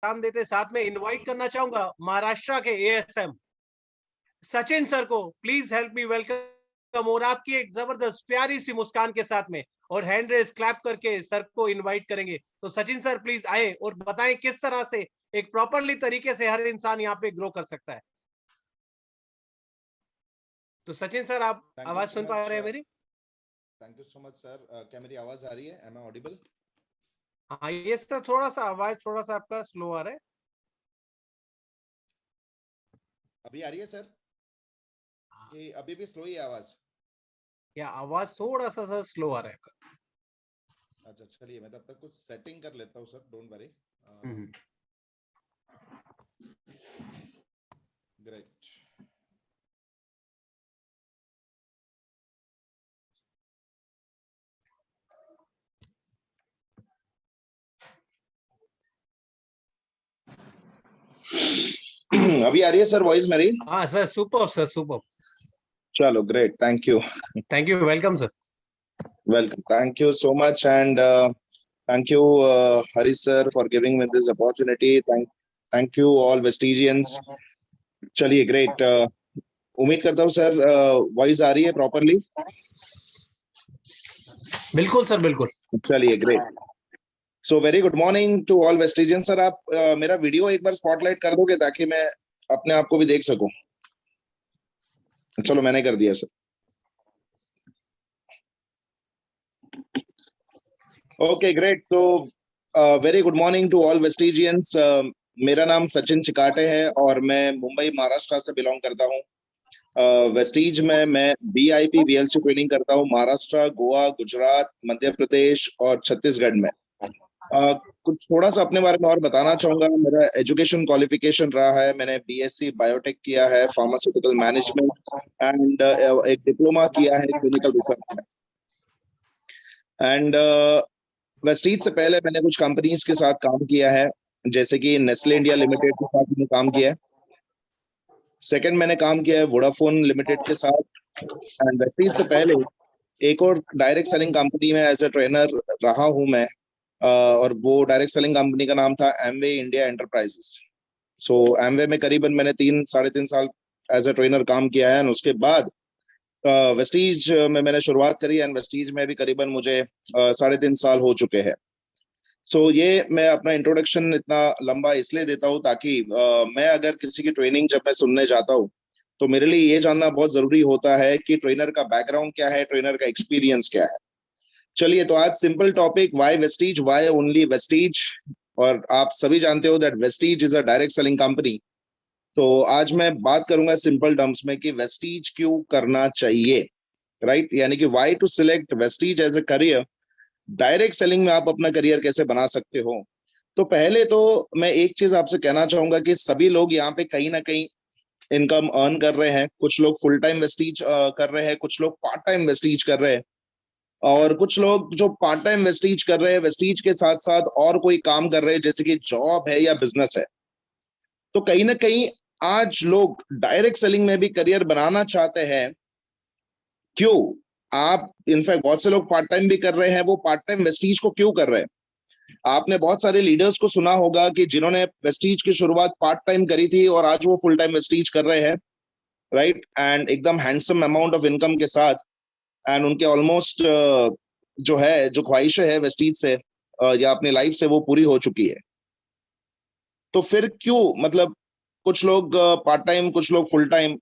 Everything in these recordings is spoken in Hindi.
विराम देते साथ में इनवाइट करना चाहूंगा महाराष्ट्र के एएसएम सचिन सर को। प्लीज हेल्प मी वेलकम, और आपकी एक जबरदस्त प्यारी सी मुस्कान के साथ में और हैंड रेस क्लैप करके सर को इनवाइट करेंगे। तो सचिन सर प्लीज आए और बताएं किस तरह से एक प्रॉपरली तरीके से हर इंसान यहाँ पे ग्रो कर सकता है। तो सचिन सर, आप आवाज सुन पा रहे हैं मेरी? Thank you so much sir. क्या मेरी आवाज आ रही है? Am I audible? हाँ ये सर, थोड़ा सा आवाज थोड़ा सा आपका स्लो आ रहा है। अभी आ रही है सर? कि अभी भी स्लो ही है आवाज? या आवाज थोड़ा सा सर स्लो आ रहा है। अच्छा चलिए, मैं तब तक कुछ सेटिंग कर लेता हूँ सर, डोंट वरी। ग्रेट। अभी आ रही है सर वॉइस मेरी? हाँ सर, सुपर सर, सुपर। चलो great, thank you. Thank you, welcome sir. Welcome, thank you so much, and thank you Hari sir for giving me this opportunity. Thank you all Vestigians. चलिए ग्रेट। उम्मीद करता हूँ सर वॉइस आ रही है प्रॉपरली। बिल्कुल सर, बिल्कुल। चलिए great. So very good morning to all Vestigians. Sir आप मेरा वीडियो एक बार स्पॉटलाइट कर दोगे ताकि मैं अपने आप को भी देख सकूं? चलो मैंने कर दिया sir. Okay great. So very good morning to all Vestigians. मेरा नाम सचिन चिकाटे है और मैं मुंबई महाराष्ट्र से बिलोंग करता हूँ। वेस्टीज में मैं BIP VLC ट्रेनिंग करता हूँ महाराष्ट्र, गोवा, गुजरात, मध्य प्रदेश और छत्तीसगढ़ में। कुछ थोड़ा सा अपने बारे में और बताना चाहूंगा। मेरा एजुकेशन क्वालिफिकेशन रहा है, मैंने BSc बायोटेक किया है, फार्मास्यूटिकल मैनेजमेंट एंड एक डिप्लोमा किया है क्लिनिकल रिसर्च में। एंड वेस्टीज से पहले मैंने कुछ कंपनीज के साथ काम किया है, जैसे कि नेस्ले इंडिया लिमिटेड के साथ मैंने काम किया है। सेकंड मैंने काम किया है वोडाफोन लिमिटेड के साथ। एंड वेस्टीज से पहले एक और डायरेक्ट सेलिंग कंपनी में एज ए ट्रेनर रहा हूं मैं, और वो डायरेक्ट सेलिंग कंपनी का नाम था एमवे इंडिया एंटरप्राइजेस। सो एमवे में करीबन मैंने 3-3.5 साल एज ए ट्रेनर काम किया है। और उसके बाद वेस्टीज में मैंने शुरुआत करी, एंड वेस्टीज में भी करीबन मुझे 3.5 साल हो चुके हैं। सो ये मैं अपना इंट्रोडक्शन इतना लंबा इसलिए देता हूँ ताकि मैं अगर किसी की ट्रेनिंग जब मैं सुनने जाता हूँ तो मेरे लिए ये जानना बहुत जरूरी होता है कि ट्रेनर का बैकग्राउंड क्या है, ट्रेनर का एक्सपीरियंस क्या है। चलिए, तो आज simple topic, why Vestige, why only Vestige. और आप सभी जानते हो that Vestige is a direct selling company. तो आज मैं बात करूंगा सिंपल टर्म्स में कि वेस्टीज क्यों करना चाहिए, राइट? यानी कि why to select Vestige as a career. Direct selling में आप अपना करियर कैसे बना सकते हो। तो पहले तो मैं एक चीज आपसे कहना चाहूंगा कि सभी लोग यहाँ पे कहीं ना कहीं इनकम अर्न कर रहे हैं। कुछ लोग फुल टाइम वेस्टीज कर रहे हैं, कुछ लोग पार्ट टाइम वेस्टीज कर रहे हैं, और कुछ लोग जो पार्ट टाइम वेस्टीज कर रहे हैं, वेस्टीज के साथ साथ और कोई काम कर रहे हैं, जैसे कि जॉब है या बिजनेस है। तो कहीं ना कहीं आज लोग डायरेक्ट सेलिंग में भी करियर बनाना चाहते हैं। क्यों? आप इनफैक्ट बहुत से लोग पार्ट टाइम भी कर रहे हैं, वो पार्ट टाइम वेस्टीज को क्यों कर रहे हैं? आपने बहुत सारे लीडर्स को सुना होगा कि जिन्होंने वेस्टीज की शुरुआत पार्ट टाइम करी थी और आज वो फुल टाइम वेस्टीज कर रहे हैं, राइट? एंड एकदम हैंडसम अमाउंट ऑफ इनकम के साथ, एंड उनके ऑलमोस्ट जो है, जो ख्वाहिशें है वेस्टीज से या अपनी लाइफ से, वो पूरी हो चुकी है। तो फिर क्यों, मतलब कुछ लोग पार्ट टाइम, कुछ लोग फुल टाइम।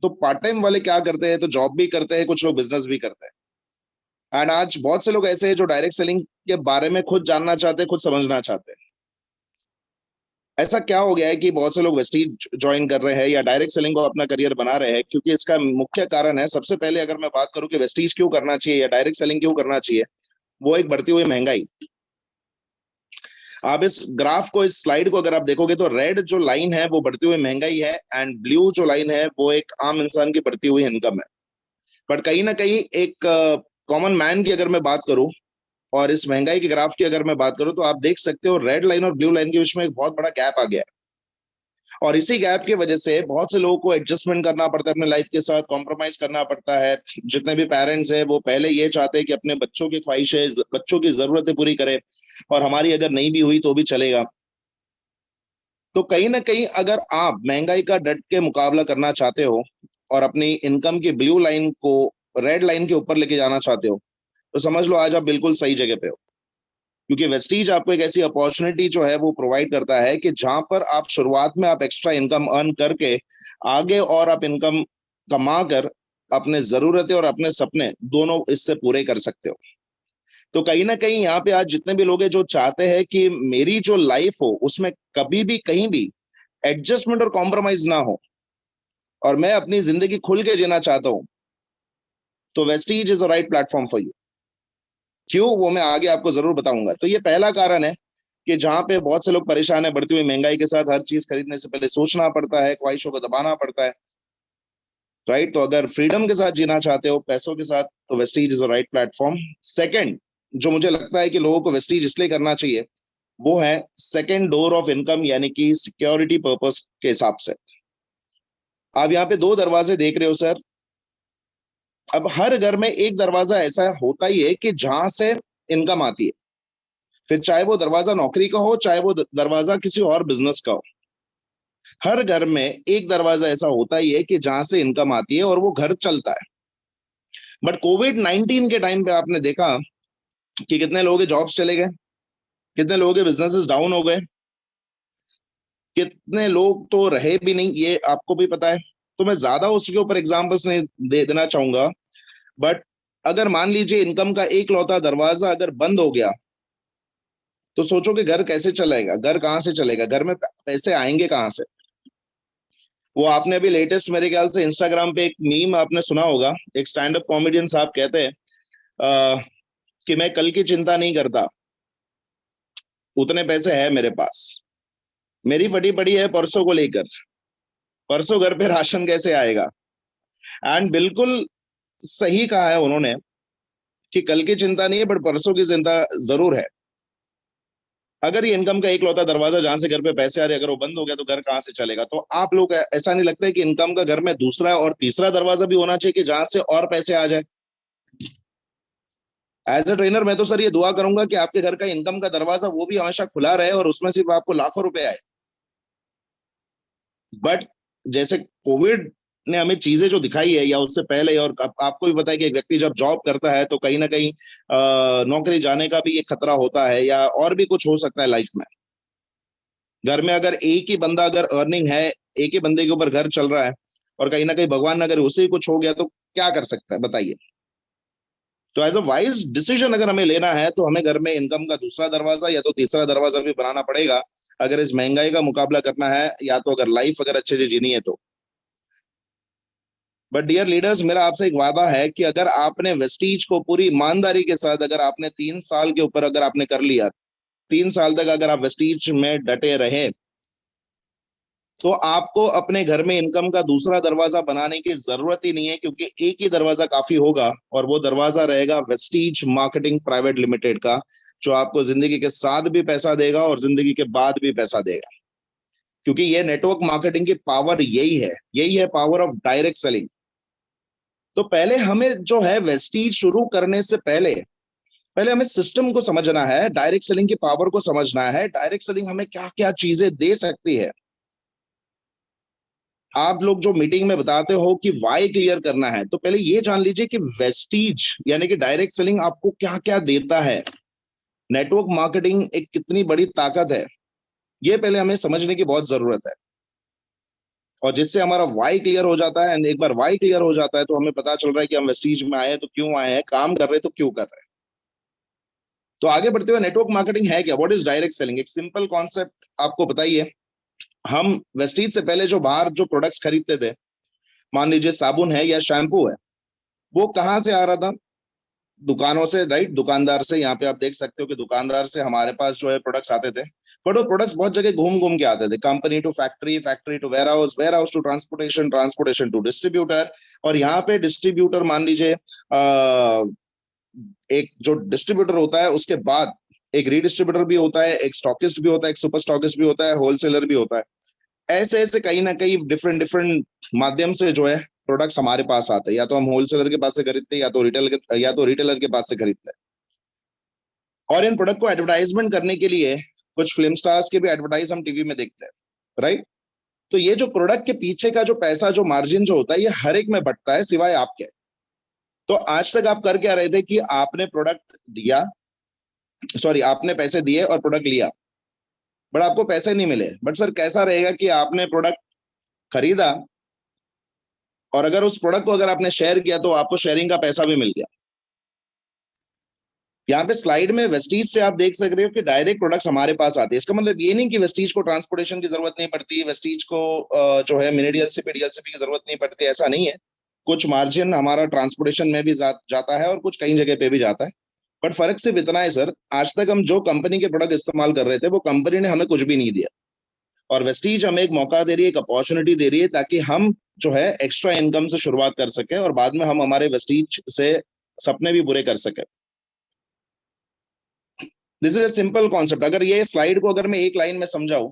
तो पार्ट टाइम वाले क्या करते हैं? तो जॉब भी करते हैं, कुछ लोग बिजनेस भी करते हैं। एंड आज बहुत से लोग ऐसे हैं जो डायरेक्ट सेलिंग के बारे में खुद जानना चाहते हैं, खुद समझना चाहते हैं। ऐसा क्या हो गया है कि बहुत से लोग वेस्टीज ज्वाइन कर रहे हैं या डायरेक्ट सेलिंग को अपना करियर बना रहे हैं? क्योंकि इसका मुख्य कारण है, सबसे पहले अगर मैं बात करूं कि वेस्टीज क्यों करना चाहिए या डायरेक्ट सेलिंग क्यों करना चाहिए, वो एक बढ़ती हुई महंगाई। आप इस ग्राफ को, इस स्लाइड को अगर आप देखोगे तो रेड जो लाइन है वो बढ़ती हुई महंगाई है, एंड ब्लू जो लाइन है वो एक आम इंसान की बढ़ती हुई इनकम है। बट कहीं ना कहीं एक कॉमन मैन की अगर मैं बात करूं और इस महंगाई के ग्राफ की अगर मैं बात करूं, तो आप देख सकते हो रेड लाइन और ब्लू लाइन के बीच में एक बहुत बड़ा गैप आ गया है। और इसी गैप की वजह से बहुत से लोगों को एडजस्टमेंट करना पड़ता है, अपने लाइफ के साथ कॉम्प्रोमाइज करना पड़ता है। जितने भी पेरेंट्स हैं वो पहले ये चाहते हैं कि अपने बच्चों की ख्वाहिशें, बच्चों की जरूरतें पूरी करें, और हमारी अगर नहीं भी हुई तो भी चलेगा। तो कहीं ना कहीं अगर आप महंगाई का डट के मुकाबला करना चाहते हो और अपनी इनकम की ब्लू लाइन को रेड लाइन के ऊपर लेके जाना चाहते हो, तो समझ लो आज आप बिल्कुल सही जगह पे हो। क्योंकि वेस्टीज आपको एक ऐसी अपॉर्चुनिटी जो है वो प्रोवाइड करता है कि जहां पर आप शुरुआत में आप एक्स्ट्रा इनकम अर्न करके आगे और आप इनकम कमा कर अपने जरूरतें और अपने सपने दोनों इससे पूरे कर सकते हो। तो कहीं ना कहीं यहाँ पे आज जितने भी लोग हैं जो चाहते हैं कि मेरी जो लाइफ हो उसमें कभी भी कहीं भी एडजस्टमेंट और कॉम्प्रोमाइज ना हो और मैं अपनी जिंदगी खुल के जीना चाहता हूं, तो Vestige is a right platform for you. क्यों, वो मैं आगे आपको जरूर बताऊंगा। तो ये पहला कारण है कि जहां पे बहुत से लोग परेशान है बढ़ती हुई महंगाई के साथ, हर चीज खरीदने से पहले सोचना पड़ता है, ख्वाहिशों को दबाना पड़ता है, राइट। तो अगर फ्रीडम के साथ जीना चाहते हो, पैसों के साथ, तो Vestige is a right platform. Second, जो मुझे लगता है कि लोगों को वेस्टीज इसलिए करना चाहिए, वो है सेकंड डोर ऑफ इनकम, यानी कि सिक्योरिटी पर्पस के हिसाब से। आप यहाँ पे दो दरवाजे देख रहे हो सर। अब हर घर में एक दरवाजा ऐसा होता ही है कि जहां से इनकम आती है, फिर चाहे वो दरवाजा नौकरी का हो, चाहे वो दरवाजा किसी और बिजनेस का हो। हर घर में एक दरवाजा ऐसा होता ही है कि जहां से इनकम आती है और वो घर चलता है। बट कोविड-19 के टाइम पे आपने देखा कि कितने लोगों के जॉब्स चले गए, कितने लोगों के बिजनेसेस डाउन हो गए, कितने लोग तो रहे भी नहीं, ये आपको भी पता है। तो मैं ज्यादा उसके ऊपर एग्जांपल्स नहीं दे देना चाहूंगा, बट अगर मान लीजिए इनकम का एक लौता दरवाजा अगर बंद हो गया, तो सोचो कि घर कैसे चलेगा, घर कहां से चलेगा, घर में पैसे आएंगे कहां से। वो आपने अभी लेटेस्ट मेरे ख्याल से इंस्टाग्राम पे एक मीम आपने सुना होगा, एक स्टैंड अप कॉमेडियन साहब कहते हैं कि मैं कल की चिंता नहीं करता, उतने पैसे है मेरे पास, मेरी फटी पड़ी है परसों को लेकर, परसों घर पे राशन कैसे आएगा। एंड बिल्कुल सही कहा है उन्होंने कि कल की चिंता नहीं है बट परसों की चिंता जरूर है। अगर ये इनकम का एक लौता दरवाजा जहां से घर पे पैसे आ रहे अगर वो बंद हो गया, तो घर कहां से चलेगा। तो आप लोग ऐसा नहीं लगता है कि इनकम का घर में दूसरा और तीसरा दरवाजा भी होना चाहिए कि जहां से और पैसे आ जाए। एज अ ट्रेनर मैं तो सर ये दुआ करूंगा कि आपके घर का इनकम का दरवाजा वो भी हमेशा खुला रहे और उसमें सिर्फ आपको लाखों रुपए आए। बट जैसे कोविड ने हमें चीजें जो दिखाई है, या उससे पहले, और आपको भी पता है कि एक व्यक्ति जब जॉब करता है तो कहीं ना कहीं नौकरी जाने का भी एक खतरा होता है, या और भी कुछ हो सकता है लाइफ में। घर में अगर एक ही बंदा अगर अर्निंग है, एक ही बंदे के ऊपर घर चल रहा है, और कहीं ना कहीं भगवान ने अगर उसे ही कुछ हो गया, तो क्या कर सकता है बताइए। तो एज अ वाइज डिसीजन अगर हमें लेना है, तो हमें घर में इनकम का दूसरा दरवाजा या तो तीसरा दरवाजा भी बनाना पड़ेगा, अगर इस महंगाई का मुकाबला करना है, या तो अगर लाइफ अगर अच्छे से जीनी है तो। बट डियर लीडर्स, मेरा आपसे एक वादा है कि अगर आपने वेस्टीज को पूरी ईमानदारी के साथ, अगर आपने 3 साल के ऊपर अगर आपने कर लिया, 3 साल तक अगर आप वेस्टीज में डटे रहे, तो आपको अपने घर में इनकम का दूसरा दरवाजा बनाने की जरूरत ही नहीं है, क्योंकि एक ही दरवाजा काफी होगा, और वो दरवाजा रहेगा वेस्टीज मार्केटिंग प्राइवेट लिमिटेड का, जो आपको जिंदगी के साथ भी पैसा देगा और जिंदगी के बाद भी पैसा देगा। क्योंकि ये नेटवर्क मार्केटिंग की पावर यही है पावर ऑफ डायरेक्ट सेलिंग। तो पहले हमें जो है वेस्टीज शुरू करने से पहले, पहले हमें सिस्टम को समझना है, डायरेक्ट सेलिंग की पावर को समझना है, डायरेक्ट सेलिंग हमें क्या क्या चीजें दे सकती है। आप लोग जो मीटिंग में बताते हो कि वाई क्लियर करना है, तो पहले ये जान लीजिए कि वेस्टीज यानी कि डायरेक्ट सेलिंग आपको क्या क्या देता है, नेटवर्क मार्केटिंग एक कितनी बड़ी ताकत है, ये पहले हमें समझने की बहुत जरूरत है। और जिससे हमारा वाई क्लियर हो जाता है, एक बार वाई क्लियर हो जाता है, तो हमें पता चल रहा है कि हम वेस्टीज में आए हैं तो क्यों आए हैं, काम कर रहे हैं तो क्यों कर रहे हैं। तो आगे बढ़ते हुए, नेटवर्क मार्केटिंग है क्या, व्हाट इज डायरेक्ट सेलिंग। एक सिंपल कॉन्सेप्ट आपको बताइए। हम वेस्टीज से पहले जो बाहर जो प्रोडक्ट्स खरीदते थे, मान लीजिए साबुन है या शैम्पू है, वो कहाँ से आ रहा था, दुकानों से, राइट, दुकानदार से। यहाँ पे आप देख सकते हो कि दुकानदार से हमारे पास जो है प्रोडक्ट्स आते थे, बट वो प्रोडक्ट्स बहुत जगह घूम घूम के आते थे, company to factory, factory to warehouse, warehouse to transportation, transportation to distributor. और यहाँ पे डिस्ट्रीब्यूटर मान लीजिए एक जो डिस्ट्रीब्यूटर होता है उसके बाद एक रीडिस्ट्रीब्यूटर भी होता है, एक स्टॉकिस्ट भी होता है, एक सुपर स्टॉकिस्ट भी होता है, होलसेलर भी होता है। ऐसे ऐसे कहीं ना कहीं डिफरेंट डिफरेंट माध्यम से जो है प्रोडक्ट्स हमारे पास आते हैं, या तो हम होलसेलर के पास से खरीदते हैं, या तो रिटेलर के पास से खरीदते हैं। और इन प्रोडक्ट को एडवर्टाइजमेंट करने के लिए कुछ फिल्म स्टार्स के भी एडवर्टाइज हम टीवी में देखते हैं। राइट? तो ये जो प्रोडक्ट के पीछे का जो पैसा, जो मार्जिन जो होता है, ये हर एक में बटता है सिवाय आपके। तो आज तक आप कर क्या रहे थे कि आपने प्रोडक्ट दिया, सॉरी, आपने पैसे दिए और प्रोडक्ट लिया, बट आपको पैसे नहीं मिले। बट सर कैसा रहेगा कि आपने प्रोडक्ट खरीदा और अगर उस प्रोडक्ट को अगर आपने शेयर किया तो आपको शेयरिंग का पैसा भी मिल गया। यहाँ पे स्लाइड में वेस्टीज से आप देख सक रहे हो कि डायरेक्ट प्रोडक्ट्स हमारे पास आते हैं। इसका मतलब ये नहीं कि वेस्टीज को ट्रांसपोर्टेशन की जरूरत नहीं पड़ती, वेस्टीज को जो है मिनी डीएलसीपी डीएलसीपी की जरूरत नहीं पड़ती, ऐसा नहीं है। कुछ मार्जिन हमारा ट्रांसपोर्टेशन में भी जाता है और कुछ कई जगह पे भी जाता है। बट फर्क सिर्फ इतना है सर, आज तक हम जो कंपनी के प्रोडक्ट इस्तेमाल कर रहे थे वो कंपनी ने हमें कुछ भी नहीं दिया, और वेस्टीज हमें एक मौका दे रही है, एक अपॉर्चुनिटी दे रही है, ताकि हम जो है एक्स्ट्रा इनकम से शुरुआत कर सके और बाद में हम हमारे वेस्टीज से सपने भी पूरे कर सके। This is a simple concept. अगर ये स्लाइड को अगर मैं एक लाइन में समझाऊं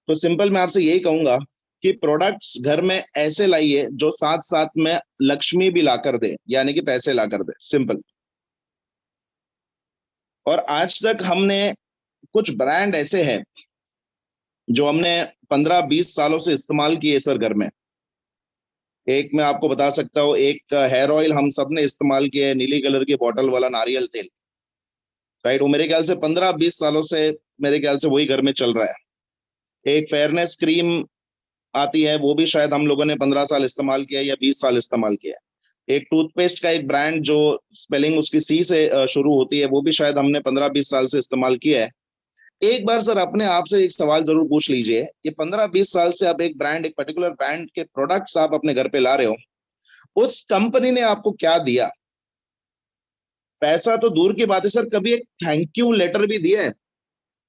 तो सिंपल मैं आपसे यही कहूंगा कि प्रोडक्ट्स घर में ऐसे लाइए जो साथ साथ में लक्ष्मी भी लाकर दे, यानी कि पैसे लाकर दे, सिंपल। और आज तक हमने कुछ ब्रांड ऐसे हैं जो हमने 15-20 सालों से इस्तेमाल किए सर घर में। एक मैं आपको बता सकता हूँ, एक हेयर ऑयल हम सब ने इस्तेमाल किया है, नीली कलर की बोतल वाला नारियल तेल, राइट? वो मेरे ख्याल से 15-20 सालों से मेरे ख्याल से वही घर में चल रहा है। एक फेयरनेस क्रीम आती है, वो भी शायद हम लोगों ने 15 साल इस्तेमाल किया है या 20 साल इस्तेमाल किया है। एक टूथपेस्ट का एक ब्रांड जो स्पेलिंग उसकी सी से शुरू होती है, वो भी शायद हमने 15-20 साल से इस्तेमाल किया है। एक बार सर अपने आप से एक सवाल जरूर पूछ लीजिए, ये 15-20 साल से आप एक ब्रांड, एक पर्टिकुलर ब्रांड के प्रोडक्ट्स आप अपने घर पे ला रहे हो, उस कंपनी ने आपको क्या दिया? पैसा तो दूर की बात है सर, कभी एक थैंक यू लेटर भी दिया है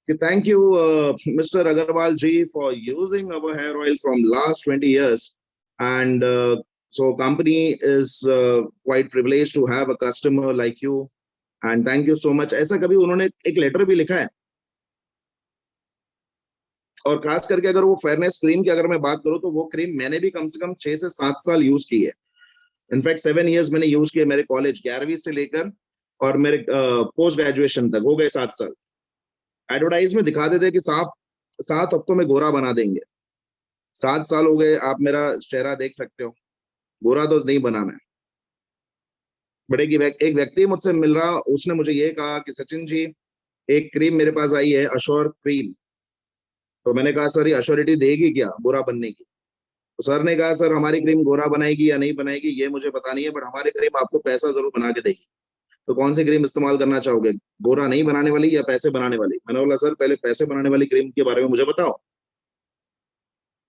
कि thank you mister Agarwal ji for using our hair oil from last 20 years and so company is quite privileged to have a customer like you and thank you so much, ऐसा कभी उन्होंने एक लेटर भी लिखा है? और खास करके अगर वो फेयरनेस क्रीम की अगर मैं बात करूं तो वो क्रीम मैंने भी कम से कम 6 से 7 साल यूज की है। इनफैक्ट 7 years मैंने यूज किया, मेरे कॉलेज 11वीं से लेकर और मेरे पोस्ट ग्रेजुएशन तक हो गए 7 साल। एडवर्टाइज में दिखा देते कि 7 हफ्तों में गोरा बना देंगे। 7 साल हो गए, आप मेरा चेहरा देख सकते हो, गोरा तो नहीं बना मैं। बट एक व्यक्ति मुझसे मिल रहा, उसने मुझे ये कहा कि सचिन जी एक क्रीम मेरे पास आई है, अश्योर क्रीम। तो मैंने कहा सर ये अश्योरिटी देगी क्या गोरा बनने की? तो सर ने कहा सर हमारी क्रीम गोरा बनाएगी या नहीं बनाएगी ये मुझे पता नहीं है, बट हमारी क्रीम आपको पैसा जरूर बना के देगी। तो कौन सी क्रीम इस्तेमाल करना चाहोगे, गोरा नहीं बनाने वाली या पैसे बनाने वाली? मैंने बोला सर पहले पैसे बनाने वाली क्रीम के बारे में मुझे बताओ।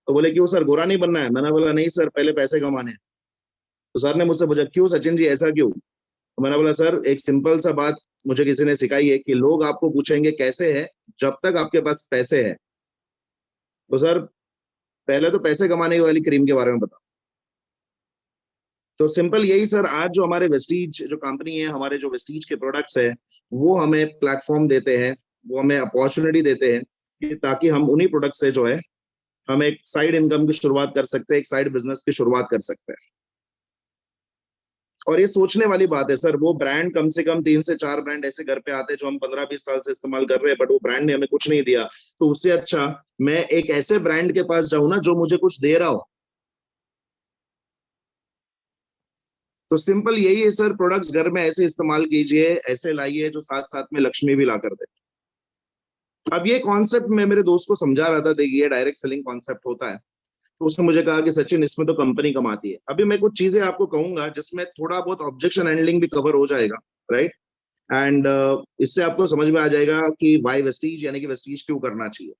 तो बोले क्यों सर, गोरा नहीं बनना है? मैंने बोला नहीं सर, पहले पैसे कमाने हैं। तो सर ने मुझसे पूछा क्यों सचिन जी, ऐसा क्यों? तो मैंने बोला सर एक सिंपल सा बात मुझे किसी ने सिखाई है कि लोग आपको पूछेंगे कैसे है जब तक आपके पास पैसे है। तो सर पहले तो पैसे कमाने वाली क्रीम के बारे में बताओ। तो सिंपल यही सर, आज जो हमारे वेस्टीज जो कंपनी है, हमारे जो वेस्टीज के प्रोडक्ट्स है, वो हमें प्लेटफॉर्म देते हैं, वो हमें अपॉर्चुनिटी देते हैं कि ताकि हम उन्हीं प्रोडक्ट से जो है हम एक साइड इनकम की शुरुआत कर सकते हैं, एक साइड बिजनेस की शुरुआत कर सकते हैं। और ये सोचने वाली बात है सर, वो ब्रांड कम से कम 3 से 4 ब्रांड ऐसे घर पे आते हैं जो हम 15-20 साल से इस्तेमाल कर रहे हैं, बट वो ब्रांड ने हमें कुछ नहीं दिया। तो उससे अच्छा मैं एक ऐसे ब्रांड के पास जाऊं ना जो मुझे कुछ दे रहा हो। तो सिंपल यही है सर, प्रोडक्ट्स घर में ऐसे इस्तेमाल कीजिए, ऐसे लाइए जो साथ साथ में लक्ष्मी भी ला कर दे। अब ये कॉन्सेप्ट मैं मेरे दोस्त को समझा रहा था, देखिए डायरेक्ट सेलिंग कॉन्सेप्ट होता है। तो उसने मुझे कहा कि सचिन इसमें तो कंपनी कमाती है। अभी मैं कुछ चीजें आपको कहूंगा जिसमें थोड़ा बहुत ऑब्जेक्शन हैंडलिंग भी कवर हो जाएगा, राइट? एंड इससे आपको समझ में आ जाएगा कि वाई वेस्टीज, यानी कि वेस्टीज क्यों करना चाहिए।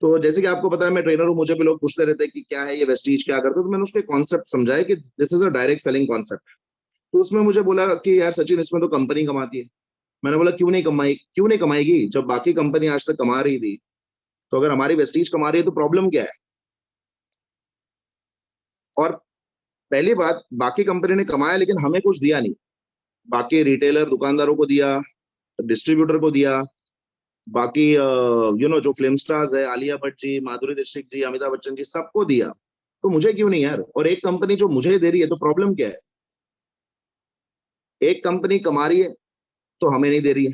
तो जैसे कि आपको पता है मैं ट्रेनर हूँ, मुझे भी लोग पूछते रहते हैं कि क्या है ये वेस्टीज, क्या करते हो, तो मैंने उसके कॉन्सेप्ट समझाया कि this is a direct selling concept. तो उसमें मुझे बोला कि यार सचिन इसमें तो कंपनी कमाती है। मैंने बोला क्यों नहीं कमाएगी, जब बाकी कंपनी आज तक कमा रही थी, तो अगर हमारी वेस्टीज कमा रही है तो प्रॉब्लम क्या है? और पहली बात, बाकी कंपनी ने कमाया लेकिन हमें कुछ दिया नहीं। बाकी रिटेलर दुकानदारों को दिया, डिस्ट्रीब्यूटर को दिया, बाकी जो फिल्म स्टार्स है, आलिया भट्ट जी, माधुरी दीक्षित जी, अमिताभ बच्चन जी, सबको दिया। तो मुझे क्यों नहीं यार? और एक कंपनी जो मुझे दे रही है तो प्रॉब्लम क्या है? एक कंपनी कमा रही है तो हमें नहीं दे रही है,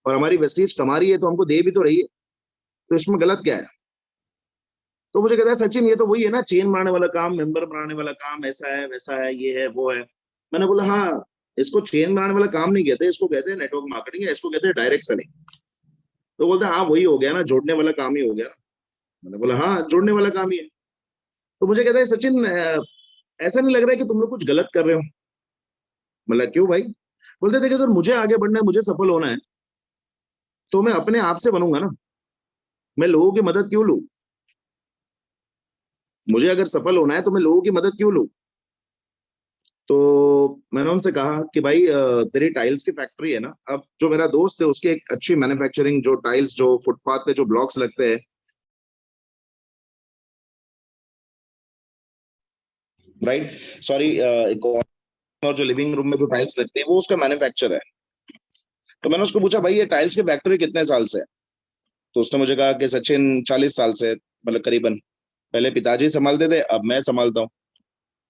और हमारी वेस्टीज कमा रही है तो हमको दे भी तो रही है, तो इसमें गलत क्या है? तो मुझे कहता है सचिन ये तो वही है ना, चेन बनाने वाला काम, मेंबर बनाने वाला काम, ऐसा है वैसा है, ये है वो है। मैंने बोला हाँ, इसको चेन बनाने वाला काम नहीं कहते, इसको कहते हैं नेटवर्क मार्केटिंग, या इसको कहते हैं डायरेक्ट सेलिंग। तो बोलते हैं हाँ वही हो गया ना, जोड़ने वाला काम ही हो गया। मैंने बोला हाँ, जोड़ने वाला काम ही है। तो मुझे कहता है सचिन ऐसा नहीं लग रहा है कि तुम लोग कुछ गलत कर रहे हो? मतलब क्यों भाई? बोलते देखिए अगर मुझे आगे बढ़ना है, मुझे सफल होना है, तो मैं अपने आप से बनूंगा ना, मैं लोगों की मदद क्यों लूं? मुझे अगर सफल होना है तो मैं लोगों की मदद क्यों लूं? तो मैंने उनसे कहा कि भाई तेरी टाइल्स की फैक्ट्री है ना, अब जो मेरा दोस्त है उसकी एक अच्छी मैन्युफैक्चरिंग, जो टाइल्स जो फुटपाथ पे जो ब्लॉक्स लगते हैं, राइट, सॉरी, एक और जो लिविंग रूम में जो टाइल्स लगती है वो उसका मैन्युफैक्चर है। तो मैंने उसको पूछा भाई ये टाइल्स की फैक्ट्री कितने साल से है? तो उसने मुझे कहा कि सचिन 40 साल से, मतलब करीबन। पहले पिताजी संभालते थे, अब मैं संभालता हूँ।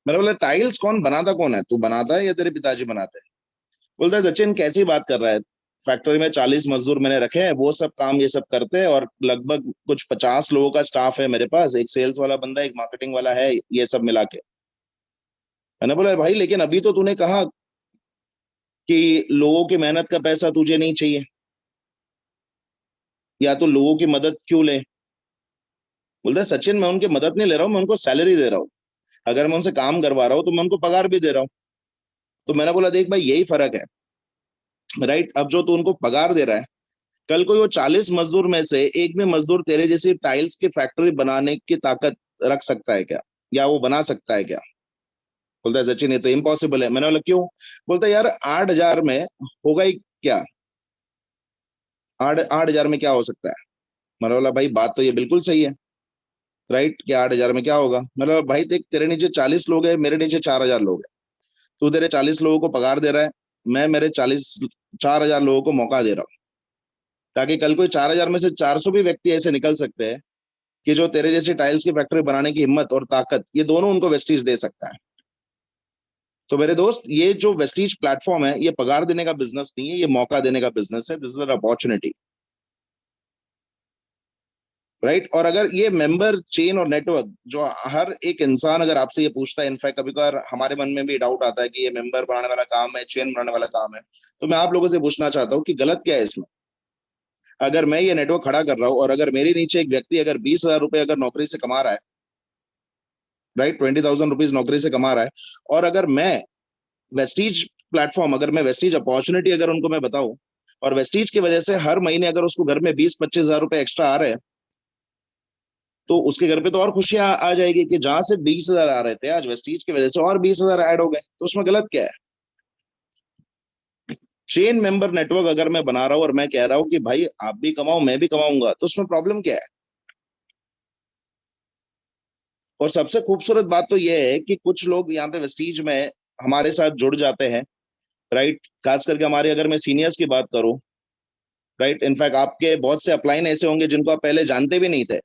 मैंने बोला टाइल्स कौन बनाता, कौन है, तू बनाता है या तेरे पिताजी बनाते हैं? बोलता है सचिन कैसी बात कर रहा है, फैक्ट्री में 40 मजदूर मैंने रखे हैं, वो सब काम ये सब करते हैं, और लगभग कुछ 50 लोगों का स्टाफ है मेरे पास, एक सेल्स वाला बंदा, एक मार्केटिंग वाला है, ये सब मिला के। मैंने बोला भाई लेकिन अभी तो तूने कहा कि लोगों की मेहनत का पैसा तुझे नहीं चाहिए, या तो लोगों की मदद क्यों ले? बोलता है सचिन मैं उनकी मदद नहीं ले रहा हूँ, मैं उनको सैलरी दे रहा हूँ। अगर मैं उनसे काम करवा रहा हूँ तो मैं उनको पगार भी दे रहा हूँ। तो मैंने बोला देख भाई यही फर्क है, राइट। अब जो तू उनको पगार दे रहा है, कल कोई वो 40 मजदूर में से एक भी मजदूर तेरे जैसी टाइल्स की फैक्ट्री बनाने की ताकत रख सकता है क्या, या वो बना सकता है क्या? बोलता है सचिन ये तो इम्पॉसिबल है। मैंने बोला क्यों? बोलता है यार 8,000 में होगा ही क्या, आठ 8,000 में क्या हो सकता है? मैंने बोला भाई बात तो ये बिल्कुल सही है, राइट, कि 8,000 में क्या होगा। मतलब भाई देख तेरे नीचे 40 लोग हैं, मेरे नीचे 4,000 लोग हैं, तू तेरे 40 लोगों को पगार दे रहा है, मैं मेरे 4,000 लोगों को मौका दे रहा हूँ, ताकि कल कोई 4,000 में से 400 भी व्यक्ति ऐसे निकल सकते हैं कि जो तेरे जैसे टाइल्स की फैक्ट्री बनाने की हिम्मत और ताकत, ये दोनों उनको वेस्टीज दे सकता है। तो मेरे दोस्त ये जो वेस्टीज प्लेटफॉर्म है, ये पगार देने का बिजनेस नहीं है, ये मौका देने का बिजनेस है, this is an opportunity, right. और अगर ये मेंबर चेन और नेटवर्क, जो हर एक इंसान अगर आपसे ये पूछता है, इनफैक्ट कभी कभार हमारे मन में भी डाउट आता है कि ये मेंबर बनाने वाला काम है, चेन बनाने वाला काम है, तो मैं आप लोगों से पूछना चाहता हूँ कि गलत क्या है इसमें? अगर मैं ये नेटवर्क खड़ा कर रहा हूँ और अगर मेरे नीचे एक व्यक्ति अगर 20,000 रुपए अगर नौकरी से कमा रहा है, राइट, 20,000 रुपीज नौकरी से कमा रहा है, और अगर मैं वेस्टीज प्लेटफॉर्म, अगर मैं वेस्टीज अपॉर्चुनिटी अगर उनको मैं बताऊं, और वेस्टीज की वजह से हर महीने अगर उसको घर में 20-25 हजार रुपए एक्स्ट्रा आ रहे हैं, तो उसके घर पे तो और खुशियां आ जाएगी कि जहां से 20,000 आ रहे थे, आज वेस्टीज की वजह से और 20,000 ऐड हो गए, तो उसमें गलत क्या है? चेन मेंबर नेटवर्क अगर मैं बना रहा हूं और मैं कह रहा हूं कि भाई आप भी कमाओ मैं भी कमाऊंगा, तो उसमें प्रॉब्लम क्या है? और सबसे खूबसूरत बात तो यह है कि कुछ लोग यहाँ पे वेस्टीज में हमारे साथ जुड़ जाते हैं, राइट, खास करके हमारे, अगर मैं सीनियर्स की बात करूं, राइट, इनफैक्ट आपके बहुत से अपलाइन ऐसे होंगे जिनको आप पहले जानते भी नहीं थे।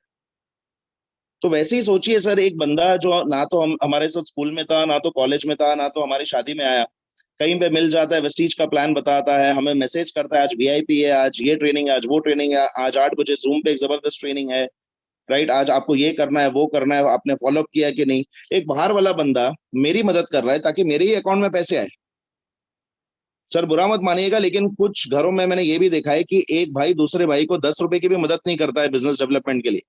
तो वैसे ही सोचिए सर, एक बंदा जो ना तो हम हमारे साथ स्कूल में था, ना तो कॉलेज में था, ना तो हमारी शादी में आया, कहीं पे मिल जाता है, वेस्टीज का प्लान बताता है, हमें मैसेज करता है आज वीआईपी है, आज ये ट्रेनिंग है, आज वो ट्रेनिंग है, आज 8 बजे जूम पे एक जबरदस्त ट्रेनिंग है, राइट, आज आपको ये करना है वो करना है, आपने फॉलोअप किया है कि नहीं। एक बाहर वाला बंदा मेरी मदद कर रहा है ताकि मेरे ही अकाउंट में पैसे आए। सर बुरा मत मानिएगा, लेकिन कुछ घरों में मैंने ये भी देखा है कि एक भाई दूसरे भाई को 10 रुपए की भी मदद नहीं करता है बिजनेस डेवलपमेंट के लिए।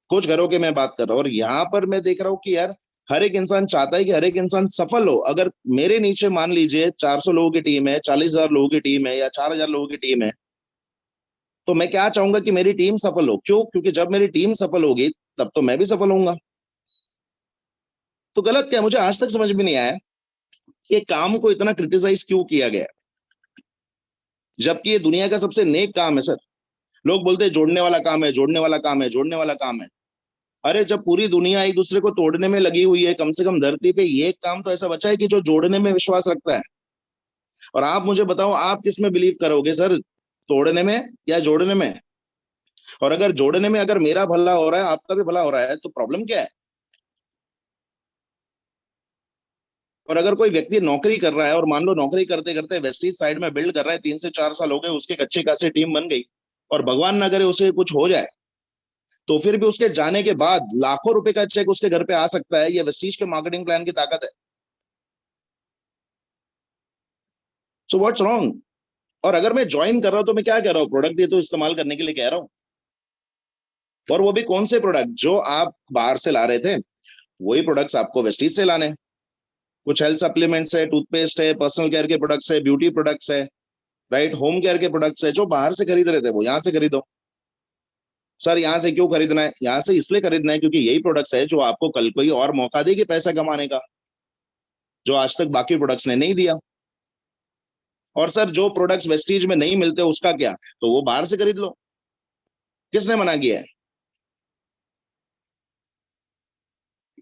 कुछ घरों की मैं बात कर रहा हूँ, और यहाँ पर मैं देख रहा हूँ कि यार हर एक इंसान चाहता है कि हर एक इंसान सफल हो। अगर मेरे नीचे मान लीजिए 400 लोगों की टीम है, 40,000 लोगों की टीम है, या 4,000 लोगों की टीम है, तो मैं क्या चाहूंगा कि मेरी टीम सफल हो। क्यों? क्योंकि जब मेरी टीम सफल होगी तब तो मैं भी सफल होऊंगा। तो गलत क्या है? मुझे आज तक समझ में नहीं आया कि काम को इतना क्रिटिसाइज क्यों किया गया, जबकि ये दुनिया का सबसे नेक काम है सर। लोग बोलते हैं जोड़ने वाला काम है, जोड़ने वाला काम है, जोड़ने वाला काम है। अरे जब पूरी दुनिया एक दूसरे को तोड़ने में लगी हुई है, कम से कम धरती पे ये काम तो ऐसा बचा है कि जो जोड़ने में विश्वास रखता है। और आप मुझे बताओ आप किस में बिलीव करोगे सर, तोड़ने में या जोड़ने में? और अगर जोड़ने में अगर मेरा भला हो रहा है, आपका भी भला हो रहा है, तो प्रॉब्लम क्या है? और अगर कोई व्यक्ति नौकरी कर रहा है, और मान लो नौकरी करते करते वेस्टीज साइड में बिल्ड कर रहा है, 3 से 4 साल हो गए, उसकी एक अच्छी खासी टीम बन गई, और भगवान ना करे उसे कुछ हो जाए, तो फिर भी उसके जाने के बाद लाखों रुपए का चेक उसके घर पे आ सकता है। ये वेस्टीज के मार्केटिंग प्लान की ताकत है। So what's wrong? और अगर मैं ज्वाइन कर रहा हूं तो मैं क्या कह रहा हूँ, प्रोडक्ट ये तो इस्तेमाल करने के लिए कह रहा हूँ। और वो भी कौन से प्रोडक्ट जो आप बाहर से ला रहे थे, वही प्रोडक्ट्स आपको वेस्टीज से लाने। कुछ हेल्थ सप्लीमेंट्स है, टूथपेस्ट है, पर्सनल केयर के प्रोडक्ट्स है, ब्यूटी प्रोडक्ट्स है, राइट, होम केयर के प्रोडक्ट्स है, जो बाहर से खरीद रहे थे वो यहाँ से खरीदो। सर यहाँ से क्यों खरीदना है? यहाँ से इसलिए खरीदना है क्योंकि यही प्रोडक्ट्स है जो आपको कल कोई और मौका देगी पैसा कमाने का, जो आज तक बाकी प्रोडक्ट्स ने नहीं दिया। और सर जो प्रोडक्ट्स वेस्टीज में नहीं मिलते उसका क्या, तो वो बाहर से खरीद लो। किसने मना किया है?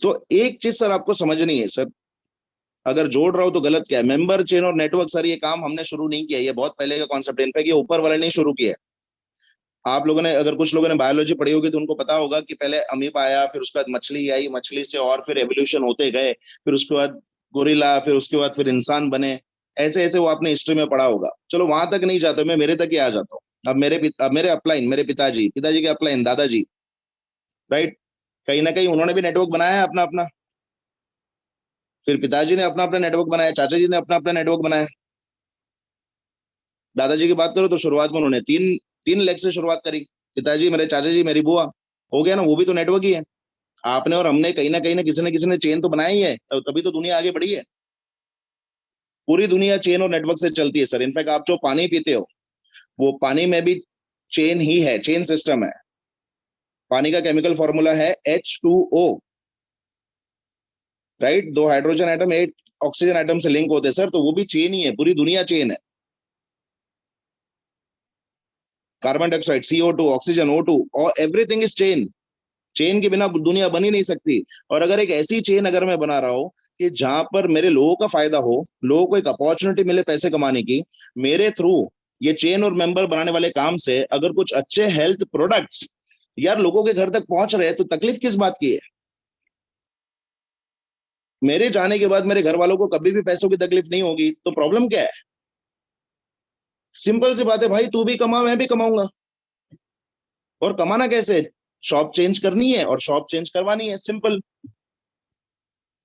तो एक चीज सर आपको समझनी है सर, अगर जोड़ रहा हो तो गलत क्या है। मेंबर चेन और नेटवर्क, सर ये काम हमने शुरू नहीं किया, ये बहुत पहले का कॉन्सेप्ट है। इनफैक्ट ये ऊपर वाले ने शुरू किया है। आप लोगों ने, अगर कुछ लोगों ने बायोलॉजी पढ़ी होगी तो उनको पता होगा कि पहले अमीबा आया, फिर उसके बाद मछली आई, मछली से और फिर एवोल्यूशन होते गए, फिर उसके बाद गोरिल्ला, फिर उसके बाद फिर इंसान बने। ऐसे ऐसे वो आपने हिस्ट्री में पढ़ा होगा। चलो वहां तक नहीं जाता, मैं मेरे तक ही आ जाता हूँ। अब मेरे अपलाइन, मेरे पिताजी, पिताजी के अपलाइन दादाजी, राइट, कहीं ना कहीं उन्होंने भी नेटवर्क बनाया है अपना अपना। फिर पिताजी ने अपना अपना नेटवर्क बनाया, चाचा जी ने अपना अपना नेटवर्क बनाया। दादाजी की बात करो तो शुरुआत में उन्होंने तीन तीन लेग से शुरुआत करी। पिताजी, मेरे चाचा जी, मेरी बुआ, हो गया ना, वो भी तो नेटवर्क ही है। आपने और हमने कहीं ना किसी ने चेन तो बनाई है, तभी तो दुनिया आगे बढ़ी है। पूरी दुनिया चेन और नेटवर्क से चलती है सर। इनफैक्ट आप जो पानी पीते हो, वो पानी में भी चेन ही है, चेन सिस्टम है। पानी का केमिकल फॉर्मूला है H2O, राइट, दो हाइड्रोजन एटम एक ऑक्सीजन एटम से लिंक होते हैं सर, तो वो भी चेन ही है, पूरी दुनिया चेन है। Carbon dioxide CO2, oxygen O2, और एवरीथिंग इज चेन। चेन के बिना दुनिया बन ही नहीं सकती। और अगर एक ऐसी चेन अगर मैं बना रहा हूं कि जहां पर मेरे लोगों का फायदा हो, लोगों को एक अपॉर्चुनिटी मिले पैसे कमाने की, मेरे थ्रू ये चेन और मेंबर बनाने वाले काम से अगर कुछ अच्छे हेल्थ प्रोडक्ट्स यार लोगों के घर तक पहुंच रहे हैं, तो तकलीफ किस बात की है? मेरे जाने के बाद मेरे घर वालों को कभी भी पैसों की तकलीफ नहीं होगी, तो प्रॉब्लम क्या है? सिंपल सी बात है भाई, तू भी कमा, मैं भी कमाऊंगा। और कमाना कैसे? शॉप चेंज करनी है और शॉप चेंज करवानी है, सिंपल।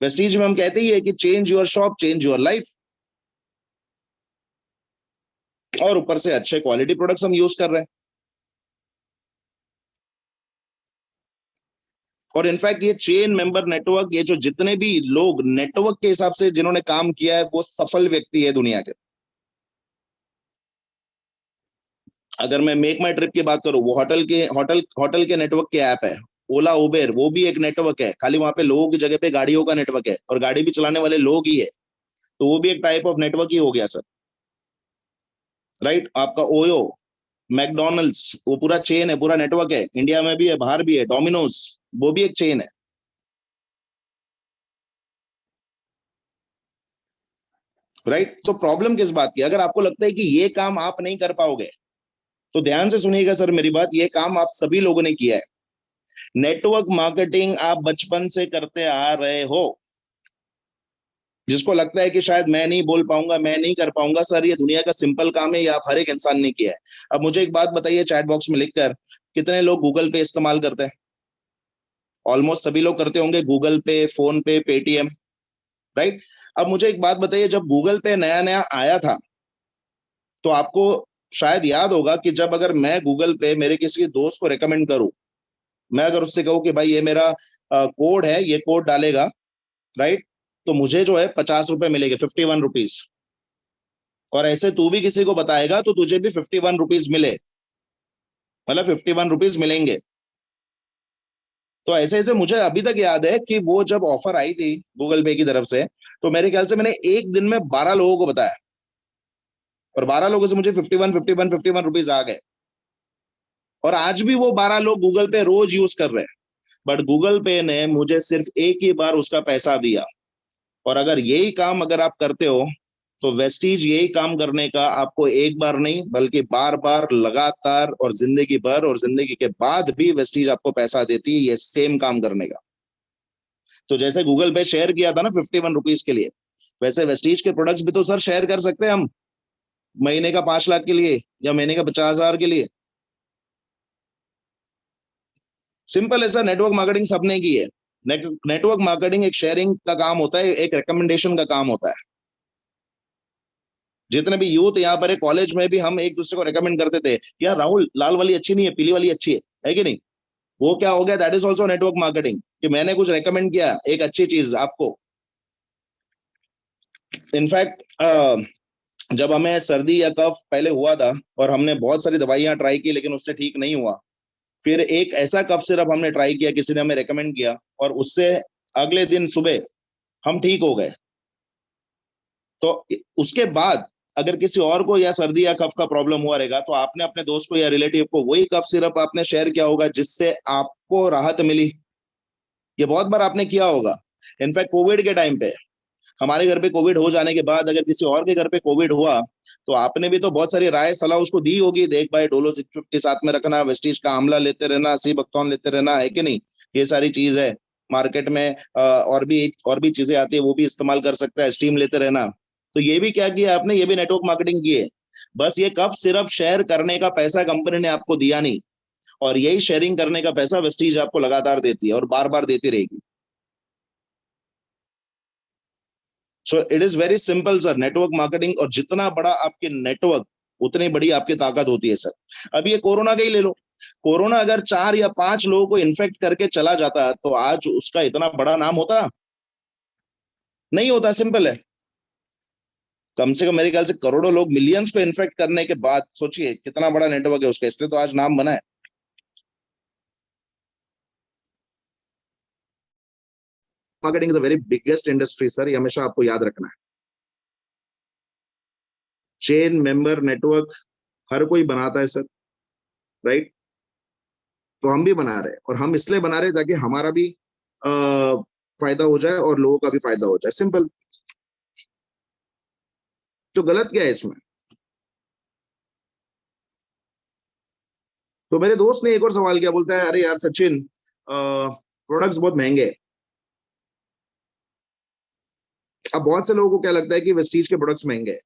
वेस्टीज में हम कहते ही है कि change your shop, change your life. और ऊपर से अच्छे क्वालिटी प्रोडक्ट्स हम यूज कर रहे हैं। और इनफैक्ट ये चेन मेंबर नेटवर्क, ये जो जितने भी लोग नेटवर्क के हिसाब से जिन्होंने काम किया है, वो सफल व्यक्ति है दुनिया के। अगर मैं मेक माई ट्रिप की बात करूं, वो होटल के नेटवर्क के ऐप है। ओला उबेर, वो भी एक नेटवर्क है, खाली वहां पे लोगों की जगह पे गाड़ियों का नेटवर्क है, और गाड़ी भी चलाने वाले लोग ही है। तो वो भी एक टाइप ऑफ नेटवर्क ही हो गया सर, राइट। आपका ओयो, मैकडोनल्ड्स, वो पूरा चेन है, पूरा नेटवर्क है, इंडिया में भी है, बाहर भी है। डोमिनोज, वो भी एक चेन है, राइट। तो प्रॉब्लम किस बात की? अगर आपको लगता है कि ये काम आप नहीं कर पाओगे, तो ध्यान से सुनिएगा सर मेरी बात, ये काम आप सभी लोगों ने किया है। नेटवर्क मार्केटिंग आप बचपन से करते आ रहे हो। जिसको लगता है कि शायद मैं नहीं बोल पाऊंगा, मैं नहीं कर पाऊंगा, सर ये दुनिया का सिंपल काम है, ये आप हर एक इंसान ने किया है। अब मुझे एक बात बताइए चैट बॉक्स में लिखकर, कितने लोग गूगल पे इस्तेमाल करते हैं? ऑलमोस्ट सभी लोग करते होंगे, गूगल पे, फोन पे, पेटीएम, राइट। अब मुझे एक बात बताइए, जब गूगल पे नया नया आया था, तो आपको शायद याद होगा कि जब अगर मैं गूगल पे मेरे किसी दोस्त को रेकमेंड करूं, मैं अगर उससे कहूं कि भाई ये मेरा कोड है, ये कोड डालेगा, राइट, तो मुझे जो है 50 रुपए मिलेंगे, 51 रुपीज। और ऐसे तू भी किसी को बताएगा तो तुझे भी 51 रुपीज मिले, मतलब 51 रुपीज मिलेंगे। तो ऐसे ऐसे मुझे अभी तक याद है कि वो जब ऑफर आई थी गूगल पे की तरफ से, तो मेरे ख्याल से मैंने एक दिन में 12 लोगों को बताया, और 12 लोगों से मुझे 51 रुपीज आ गए। और आज भी वो 12 लोग गूगल पे रोज यूज कर रहे हैं, बट गूगल पे ने मुझे सिर्फ एक ही बार उसका पैसा दिया। और अगर यही काम अगर आप करते हो, तो वेस्टीज यही काम करने का आपको एक बार नहीं बल्कि बार बार, लगातार, और जिंदगी भर, और जिंदगी के बाद भी वेस्टीज आपको पैसा देती है ये सेम काम करने का। तो जैसे गूगल पे शेयर किया था ना 51 रुपीज के लिए, वैसे वेस्टीज के प्रोडक्ट्स भी तो सर शेयर कर सकते हैं हम, महीने का 5 लाख के लिए या महीने का 50,000 के लिए। सिंपल है सर, नेटवर्क मार्केटिंग सबने की है। नेटवर्क मार्केटिंग एक शेयरिंग का काम होता है, एक रिकमेंडेशन का काम होता है। जितने भी यूथ यहाँ पर है, कॉलेज में भी हम एक दूसरे को रेकमेंड करते थे, यार राहुल लाल वाली अच्छी नहीं है, पीली वाली अच्छी है कि नहीं? वो क्या हो गया, that is also network marketing, कि मैंने कुछ रेकमेंड किया एक अच्छी चीज आपको। इनफैक्ट जब हमें सर्दी या कफ पहले हुआ था और हमने बहुत सारी दवाइयां ट्राई की लेकिन उससे ठीक नहीं हुआ, फिर एक ऐसा कफ सिरप हमने ट्राई किया, किसी ने हमें रेकमेंड किया, और उससे अगले दिन सुबह हम ठीक हो गए। तो उसके बाद अगर किसी और को या सर्दी या कफ का प्रॉब्लम हुआ रहेगा तो आपने अपने दोस्त को या रिलेटिव को वही कफ सिरप आपने शेयर किया होगा जिससे आपको राहत मिली। ये बहुत बार आपने किया होगा। इनफैक्ट कोविड के टाइम पे हमारे घर पे कोविड हो जाने के बाद अगर किसी और के घर पे कोविड हुआ तो आपने भी तो बहुत सारी राय सलाह उसको दी होगी, देख भाई डोलो 650 साथ में रखना, वेस्टीज का आंवला लेते रहना, सी बकथॉर्न लेते रहना, है कि नहीं? ये सारी चीज है मार्केट में। और भी चीजें आती है वो भी इस्तेमाल कर सकता है, स्टीम लेते रहना। तो ये भी क्या किया आपने, ये भी नेटवर्क मार्केटिंग की है। बस ये कफ सिर्फ शेयर करने का पैसा कंपनी ने आपको दिया नहीं, और यही शेयरिंग करने का पैसा वेस्टीज आपको लगातार देती है और बार बार देती रहेगी। So it is very simple sir, network marketing. और जितना बड़ा आपके नेटवर्क उतनी बड़ी आपकी ताकत होती है सर। अब ये कोरोना का ही ले लो, कोरोना अगर 4 या 5 लोगों को इन्फेक्ट करके चला जाता तो आज उसका इतना बड़ा नाम होता? नहीं होता। सिंपल है। कम से कम मेरे ख्याल से करोड़ों लोग, मिलियंस को इन्फेक्ट करने के बाद सोचिए कितना बड़ा नेटवर्क है उसका, इसलिए तो आज नाम बना है। Marketing is a very biggest industry sir, ये हमेशा आपको याद रखना है। चेन मेंबर नेटवर्क हर कोई बनाता है सर, राइट? तो हम भी बना रहे हैं, और हम इसलिए बना रहे हैं ताकि हमारा भी फायदा हो जाए और लोगों का भी फायदा हो जाए। सिंपल। तो गलत क्या है इसमें? तो मेरे दोस्त ने एक और सवाल किया, बोलता है अरे यार सचिन, प्रोडक्ट्स बहुत महंगे हैं। अब बहुत से लोगों को क्या लगता है कि वेस्टीज के प्रोडक्ट्स महंगे हैं।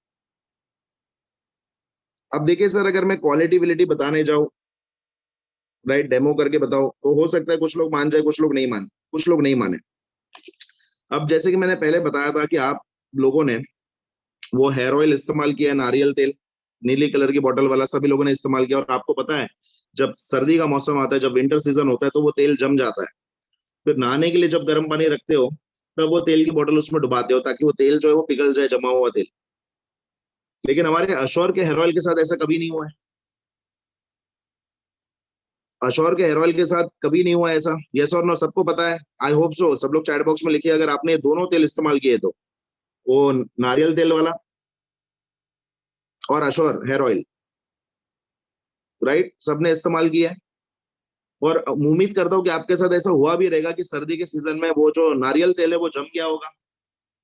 अब देखिए सर, अगर मैं क्वालिटी विलिटी बताने जाऊं, राइट, डेमो करके बताओ, तो हो सकता है कुछ लोग मान जाए, कुछ लोग नहीं माने। अब जैसे कि मैंने पहले बताया था कि आप लोगों ने वो हेयर ऑयल इस्तेमाल किया, नारियल तेल, नीली कलर की बोतल वाला, सभी लोगों ने इस्तेमाल किया। और आपको पता है जब सर्दी का मौसम आता है, जब विंटर सीजन होता है, तो वो तेल जम जाता है। फिर नहाने के लिए जब गर्म पानी रखते हो तब वो तेल की बोतल उसमें डुबाते हो ताकि वो तेल जो है वो पिघल जाए, जमा हुआ तेल। लेकिन हमारे अशोर के हेयर ऑयल के साथ ऐसा कभी नहीं हुआ है। अशोर के हेयर ऑयल के साथ कभी नहीं हुआ ऐसा। यस और नो? सबको पता है? I hope so. सब लोग चैट बॉक्स में लिखिए अगर आपने दोनों तेल इस्तेमाल किए तो, वो नारियल तेल वाला और अशोर हेयर ऑयल, राइट, सबने इस्तेमाल किया है। और उम्मीद करता हूँ कि आपके साथ ऐसा हुआ भी रहेगा कि सर्दी के सीजन में वो जो नारियल तेल है वो जम गया होगा,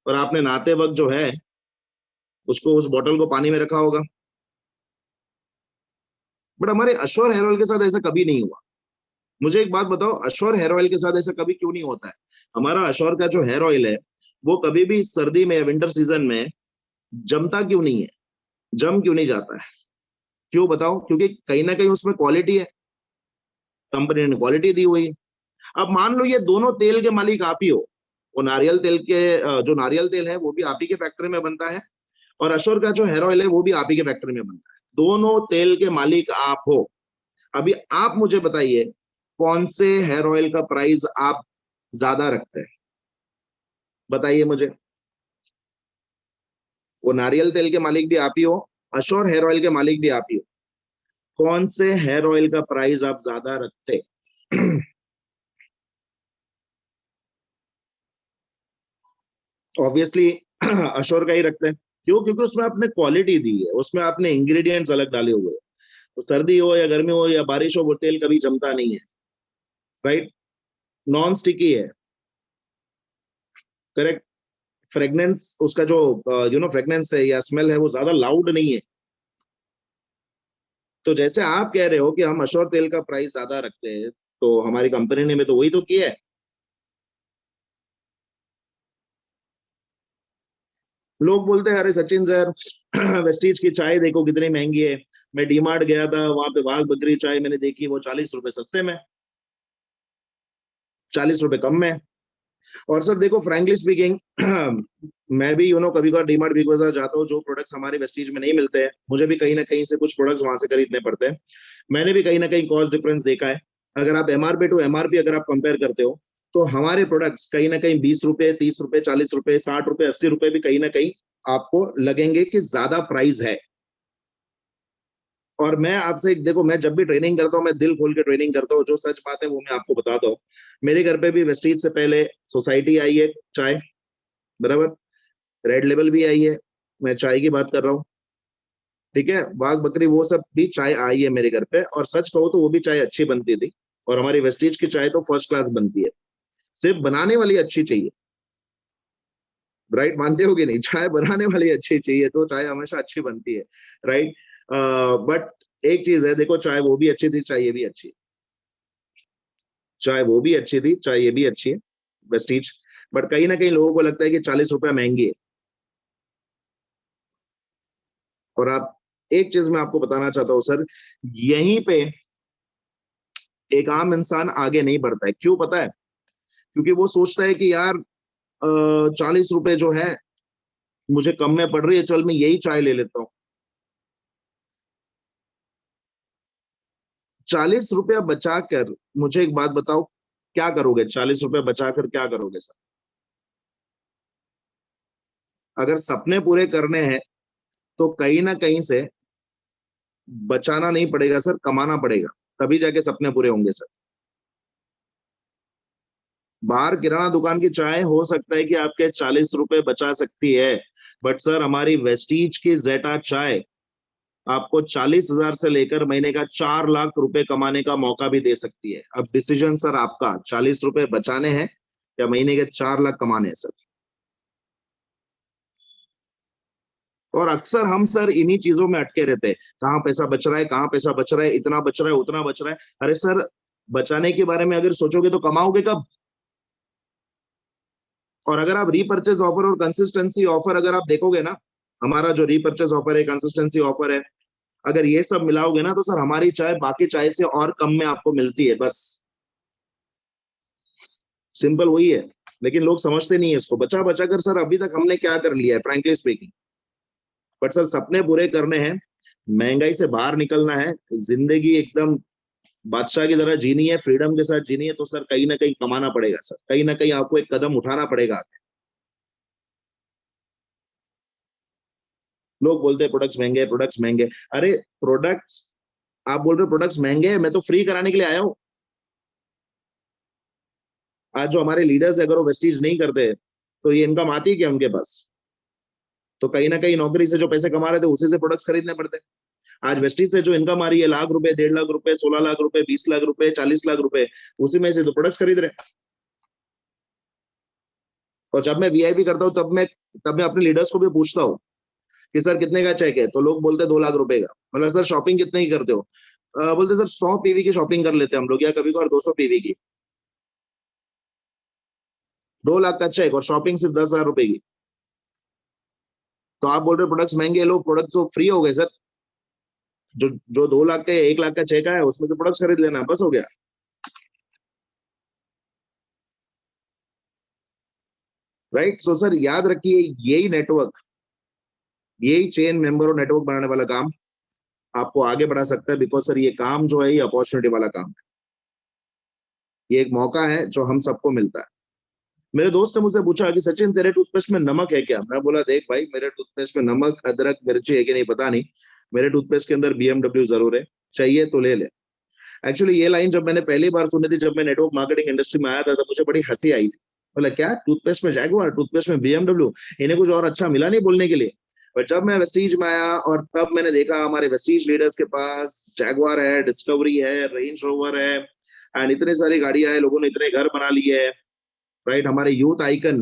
और आपने नहाते वक्त जो है उसको, उस बोतल को पानी में रखा होगा। बट हमारे अशोर हेयर ऑयल के साथ ऐसा कभी नहीं हुआ। मुझे एक बात बताओ, अशोर हेयर ऑयल के साथ ऐसा कभी क्यों नहीं होता है? हमारा अशोर का जो हेयर ऑयल है वो कभी भी सर्दी में, विंटर सीजन में जमता क्यों नहीं है, जम क्यों नहीं जाता है? क्यों बताओ? क्योंकि कहीं ना कहीं उसमें क्वालिटी है, कंपनी ने क्वालिटी दी हुई है। अब मान लो ये दोनों तेल के मालिक आप ही हो, वो नारियल तेल के, जो नारियल तेल है वो भी आप ही के फैक्ट्री में बनता है, और अशोर का जो हेयर ऑयल है वो भी आप ही के फैक्ट्री में बनता है। दोनों तेल के मालिक आप हो। अभी आप मुझे बताइए कौन से हेयर ऑयल का प्राइस आप ज्यादा रखते हैं? बताइए मुझे। वो नारियल तेल के मालिक भी आप ही हो, अशोर हेयर ऑयल के मालिक भी आप ही हो। कौन से हेयर ऑयल का प्राइस आप ज्यादा रखते? ऑब्वियसली अशोर का ही रखते हैं। क्यों? क्योंकि उसमें आपने क्वालिटी दी है, उसमें आपने इंग्रेडिएंट्स अलग डाले हुए हैं। तो सर्दी हो या गर्मी हो या बारिश हो, वो तेल कभी जमता नहीं है, राइट? नॉन स्टिकी है, करेक्ट? फ्रेग्रेंस उसका जो फ्रेग्रेंस है या स्मेल है वो ज्यादा लाउड नहीं है। तो जैसे आप कह रहे हो कि हम अशोर तेल का प्राइस ज्यादा रखते हैं, तो हमारी कंपनी ने भी तो वही तो किया है। लोग बोलते हैं अरे सचिन सर, वेस्टीज की चाय देखो कितनी महंगी है। मैं डीमार्ट गया था, वहां पे वाघ बकरी चाय मैंने देखी, वो 40 रुपए सस्ते में। ₹40 कम में है। और सर देखो फ्रैंकली स्पीकिंग मैं भी कभी कभार डीमार्ट बिग बाजार जाता हूँ, जो प्रोडक्ट्स हमारे वेस्टीज में नहीं मिलते हैं मुझे भी कहीं ना कहीं से कुछ प्रोडक्ट्स वहां से खरीदने पड़ते हैं। मैंने भी कहीं ना कहीं कॉस्ट डिफरेंस देखा है। अगर आप एमआरपी टू एमआरपी अगर आप कंपेयर करते हो तो हमारे प्रोडक्ट्स कहीं ना कहीं ₹20, ₹30, ₹40, ₹60, ₹80 भी कहीं ना कहीं आपको लगेंगे कि ज्यादा प्राइस है। और मैं आपसे देखो, मैं जब भी ट्रेनिंग करता हूँ मैं दिल खोल के ट्रेनिंग करता हूँ, जो सच बात है वो मैं आपको बताता हूँ। मेरे घर पे भी वेस्टीज से पहले सोसाइटी आई है चाय, बराबर, रेड लेबल भी आई है, मैं चाय की बात कर रहा हूँ, ठीक है, बाग बकरी वो सब भी चाय आई है मेरे घर पे, और सच कहो तो वो भी चाय अच्छी बनती थी। और हमारी वेस्टीज की चाय तो फर्स्ट क्लास बनती है, सिर्फ बनाने वाली अच्छी चाहिए। राइट, मानते हो कि नहीं? चाय बनाने वाली अच्छी चाहिए तो चाय हमेशा अच्छी बनती है। राइट, बट एक चीज है, देखो चाय वो भी अच्छी थी, चाय ये भी अच्छी है, चाय वो भी अच्छी थी, चाय ये भी अच्छी है वेस्टीज। बट कहीं ना कहीं लोगों को लगता है कि ₹40 महंगी है। और आप, एक चीज मैं आपको बताना चाहता हूँ सर, यहीं पे एक आम इंसान आगे नहीं बढ़ता है। क्यों पता है? क्योंकि वो सोचता है कि यार ₹40 जो है मुझे कम में पड़ रही है, चल मैं यही चाय ले लेता हूँ। ₹40 बचा कर मुझे एक बात बताओ, क्या करोगे? ₹40 बचा कर क्या करोगे सर? अगर सपने पूरे करने हैं तो कहीं ना कहीं से बचाना नहीं पड़ेगा सर, कमाना पड़ेगा, तभी जाके सपने पूरे होंगे सर। बाहर किराना दुकान की चाय हो सकता है कि आपके ₹40 बचा सकती है, बट सर हमारी वेस्टीज की जेटा चाय आपको 40,000 से लेकर महीने का ₹4 लाख कमाने का मौका भी दे सकती है। अब डिसीजन सर आपका, ₹40 बचाने हैं या महीने के 4 लाख कमाने हैं सर। और अक्सर हम सर इन्हीं चीजों में अटके रहते हैं, कहाँ पैसा बच रहा है, कहाँ पैसा बच रहा है, इतना बच रहा है, उतना बच रहा है। अरे सर, बचाने के बारे में अगर सोचोगे तो कमाओगे कब? और अगर आप रीपर्चेज ऑफर और कंसिस्टेंसी ऑफर अगर आप देखोगे ना, हमारा जो रीपर्चेज ऑफर है, कंसिस्टेंसी ऑफर है, अगर ये सब मिलाओगे ना तो सर हमारी चाय बाकी चाय से और कम में आपको मिलती है, बस सिंपल वही है। लेकिन लोग समझते नहीं है इसको। बचा बचा कर सर अभी तक हमने क्या कर लिया है, फ्रैंकली स्पीकिंग। बट सर सपने पूरे करने हैं, महंगाई से बाहर निकलना है, जिंदगी एकदम बादशाह की तरह जीनी है, फ्रीडम के साथ जीनी है, तो सर कहीं ना कहीं कमाना पड़ेगा सर, कहीं ना कहीं आपको एक कदम उठाना पड़ेगा। लोग बोलते हैं प्रोडक्ट्स महंगे, प्रोडक्ट्स महंगे। अरे प्रोडक्ट्स, आप बोल रहे हो प्रोडक्ट्स महंगे हैं, मैं तो फ्री कराने के लिए आया हूँ। आज जो हमारे लीडर्स है, अगर वो वेस्टीज नहीं करते तो ये इनकम आती है क्या उनके पास? तो कहीं ना कहीं नौकरी से जो पैसे कमा रहे थे उसी से प्रोडक्ट्स खरीदने पड़ते। आज वेस्टीज से जो इनकम आ रही है, ₹1,00,000, ₹1.5 लाख, ₹16 लाख, ₹20 लाख, ₹40 लाख, उसी में से तो प्रोडक्ट्स खरीद रहे हैं। और जब मैं वीआईपी करता हूँ तब मैं अपने लीडर्स को भी पूछता हूँ कि सर कितने का चेक है, तो लोग बोलते हैं ₹2 लाख का। मतलब सर शॉपिंग कितने की करते हो? बोलते सर 100 पीवी की शॉपिंग कर लेते हैं हम लोग, या कभी कभार 200 पीवी की। 2 लाख का चेक और शॉपिंग सिर्फ ₹10,000 की। तो आप बोल रहे हो प्रोडक्ट्स महंगे, लोग प्रोडक्ट तो फ्री हो गए सर। जो जो 2 लाख का या 1 लाख का चेक आया उसमें तो प्रोडक्ट्स खरीद लेना, बस हो गया। राइट, सो सर याद रखिए, यही नेटवर्क, यही चेन मेंबर और नेटवर्क बनाने वाला काम आपको आगे बढ़ा सकता है। बिकॉज सर ये काम जो है ये अपॉर्चुनिटी वाला काम है, ये एक मौका है जो हम सबको मिलता है। मेरे दोस्त ने मुझसे पूछा कि सचिन तेरे टूथपेस्ट में नमक है क्या? मैं बोला देख भाई, मेरे टूथपेस्ट में नमक अदरक मिर्ची है कि नहीं पता नहीं, मेरे टूथपेस्ट के अंदर BMW जरूर है, चाहिए तो ले ले। एक्चुअली ये लाइन जब मैंने पहली बार सुनी थी, जब मैं नेटवर्क मार्केटिंग इंडस्ट्री में आया था, तब मुझे बड़ी हंसी आई थी। बोला क्या, टूथपेस्ट में जैगुआर, टूथपेस्ट में BMW? इन्हें कुछ और अच्छा मिला नहीं बोलने के लिए? पर जब मैं वेस्टीज में आया और तब मैंने देखा हमारे वेस्टीज लीडर्स के पास जैगुआर है, डिस्कवरी है, रेंज रोवर है, एंड इतनी सारी गाड़ियां हैं, लोगों ने इतने घर बना लिए हैं। राइट, हमारे यूथ आइकन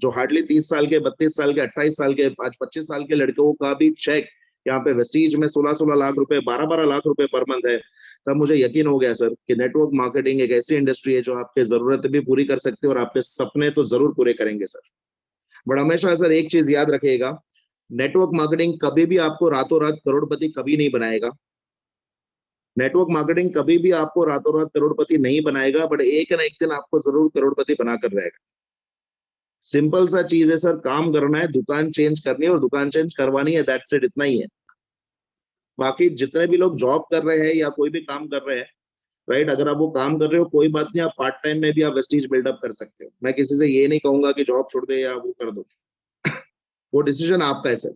जो हार्डली 30 साल के, 32 साल के, 28 साल के, आज 25 साल के लड़कों का भी चेक यहाँ पे वेस्टीज में 16-16 लाख रुपए, 12-12 लाख रुपए पर मंथ है। तब मुझे यकीन हो गया सर कि नेटवर्क मार्केटिंग एक ऐसी इंडस्ट्री है जो आपके जरूरतें भी पूरी कर सकती है और आपके सपने तो जरूर पूरे करेंगे सर। बट हमेशा सर एक चीज याद रखिएगा, नेटवर्क मार्केटिंग कभी भी आपको रातों रात करोड़पति कभी नहीं बनाएगा। नेटवर्क मार्केटिंग कभी भी आपको रातों रात करोड़पति नहीं बनाएगा, बट एक ना एक दिन आपको जरूर करोड़पति बनाकर रहेगा। सिंपल सा चीज है सर, काम करना है, दुकान चेंज करनी है और दुकान चेंज करवानी है, दैट्स इट, इतना ही है। बाकी जितने भी लोग जॉब कर रहे हैं या कोई भी काम कर रहे हैं, राइट, अगर आप वो काम कर रहे हो कोई बात नहीं, आप पार्ट टाइम में भी आप वेस्टीज बिल्डअप कर सकते हो। मैं किसी से ये नहीं कहूंगा कि जॉब छोड़ दे या वो कर दो, वो डिसीजन आपका है सर।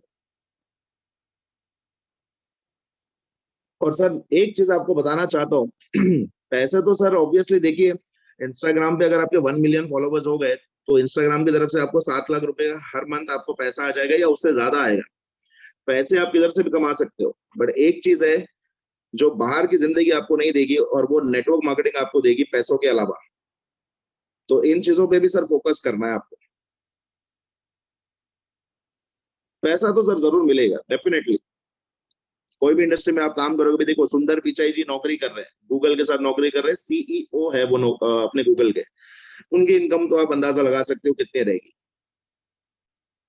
और सर एक चीज आपको बताना चाहता हूँ पैसे तो सर ऑब्वियसली देखिए, इंस्टाग्राम पे अगर आपके 1 मिलियन फॉलोवर्स हो गए तो इंस्टाग्राम की तरफ से आपको 7 लाख रुपए हर मंथ आपको पैसा आ जाएगा या उससे ज्यादा आएगा। पैसे आप किधर से भी कमा सकते हो, बट एक चीज है जो बाहर की जिंदगी आपको नहीं देगी और वो नेटवर्क मार्केटिंग आपको देगी पैसों के अलावा। तो इन चीजों पे भी सर फोकस करना है आपको। पैसा तो सर जरूर मिलेगा डेफिनेटली, कोई भी इंडस्ट्री में आप काम करोगे भी। देखो सुंदर पिचाई जी नौकरी कर रहे हैं, गूगल के साथ नौकरी कर रहे हैं, सीईओ है वो अपने गूगल के, उनकी इनकम तो आप अंदाजा लगा सकते हो कितनी रहेगी।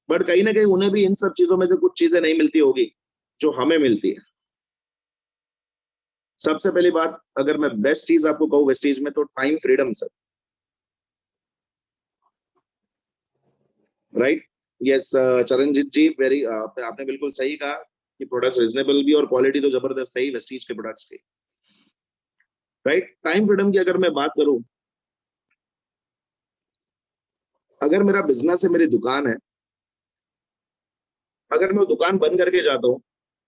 बट कहीं ना कहीं उन्हें भी इन सब चीजों में से कुछ चीजें नहीं मिलती होगी जो हमें मिलती है। सबसे पहली बात, अगर मैं बेस्ट चीज आपको कहूँ वेस्टीज में, तो time freedom sir, right. Yes Charanjit ji, very आपने बिल्कुल सही कहा कि प्रोडक्ट्स रीजनेबल भी और क्वालिटी तो जबरदस्त है ही वेस्टीज के प्रोडक्ट्स की, राइट। टाइम फ्रीडम की अगर मैं बात करूं, अगर मेरा बिजनेस है, मेरी दुकान है, अगर मैं वो दुकान बंद करके जाता हूँ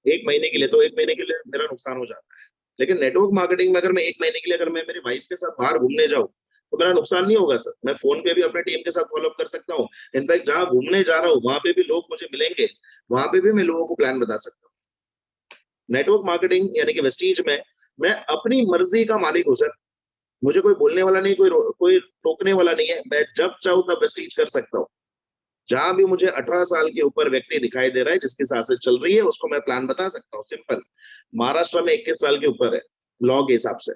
1 महीने के लिए, तो 1 महीने के लिए मेरा नुकसान हो जाता है। लेकिन नेटवर्क मार्केटिंग में अगर मैं 1 महीने के लिए अगर मैं मेरी वाइफ के साथ बाहर घूमने जाऊं तो मेरा नुकसान नहीं होगा सर। मैं फोन पे भी अपने टीम के साथ फॉलो अप कर सकता हूँ। इनफैक्ट जहां घूमने जा रहा हूँ वहां पे भी लोग मुझे मिलेंगे, वहां पे भी मैं लोगों को प्लान बता सकता हूँ। नेटवर्क मार्केटिंग यानी कि वेस्टीज में मैं अपनी मर्जी का मालिक हूँ सर। मुझे कोई बोलने वाला नहीं, कोई टोकने वाला नहीं है। मैं जब चाहूँ तब वेस्टीज कर सकता हूँ। जहां भी मुझे 18 साल के ऊपर व्यक्ति दिखाई दे रहा है जिसकी सांसें चल रही है, उसको मैं प्लान बता सकता हूँ। सिंपल। महाराष्ट्र में 21 साल के ऊपर है लॉ के हिसाब से।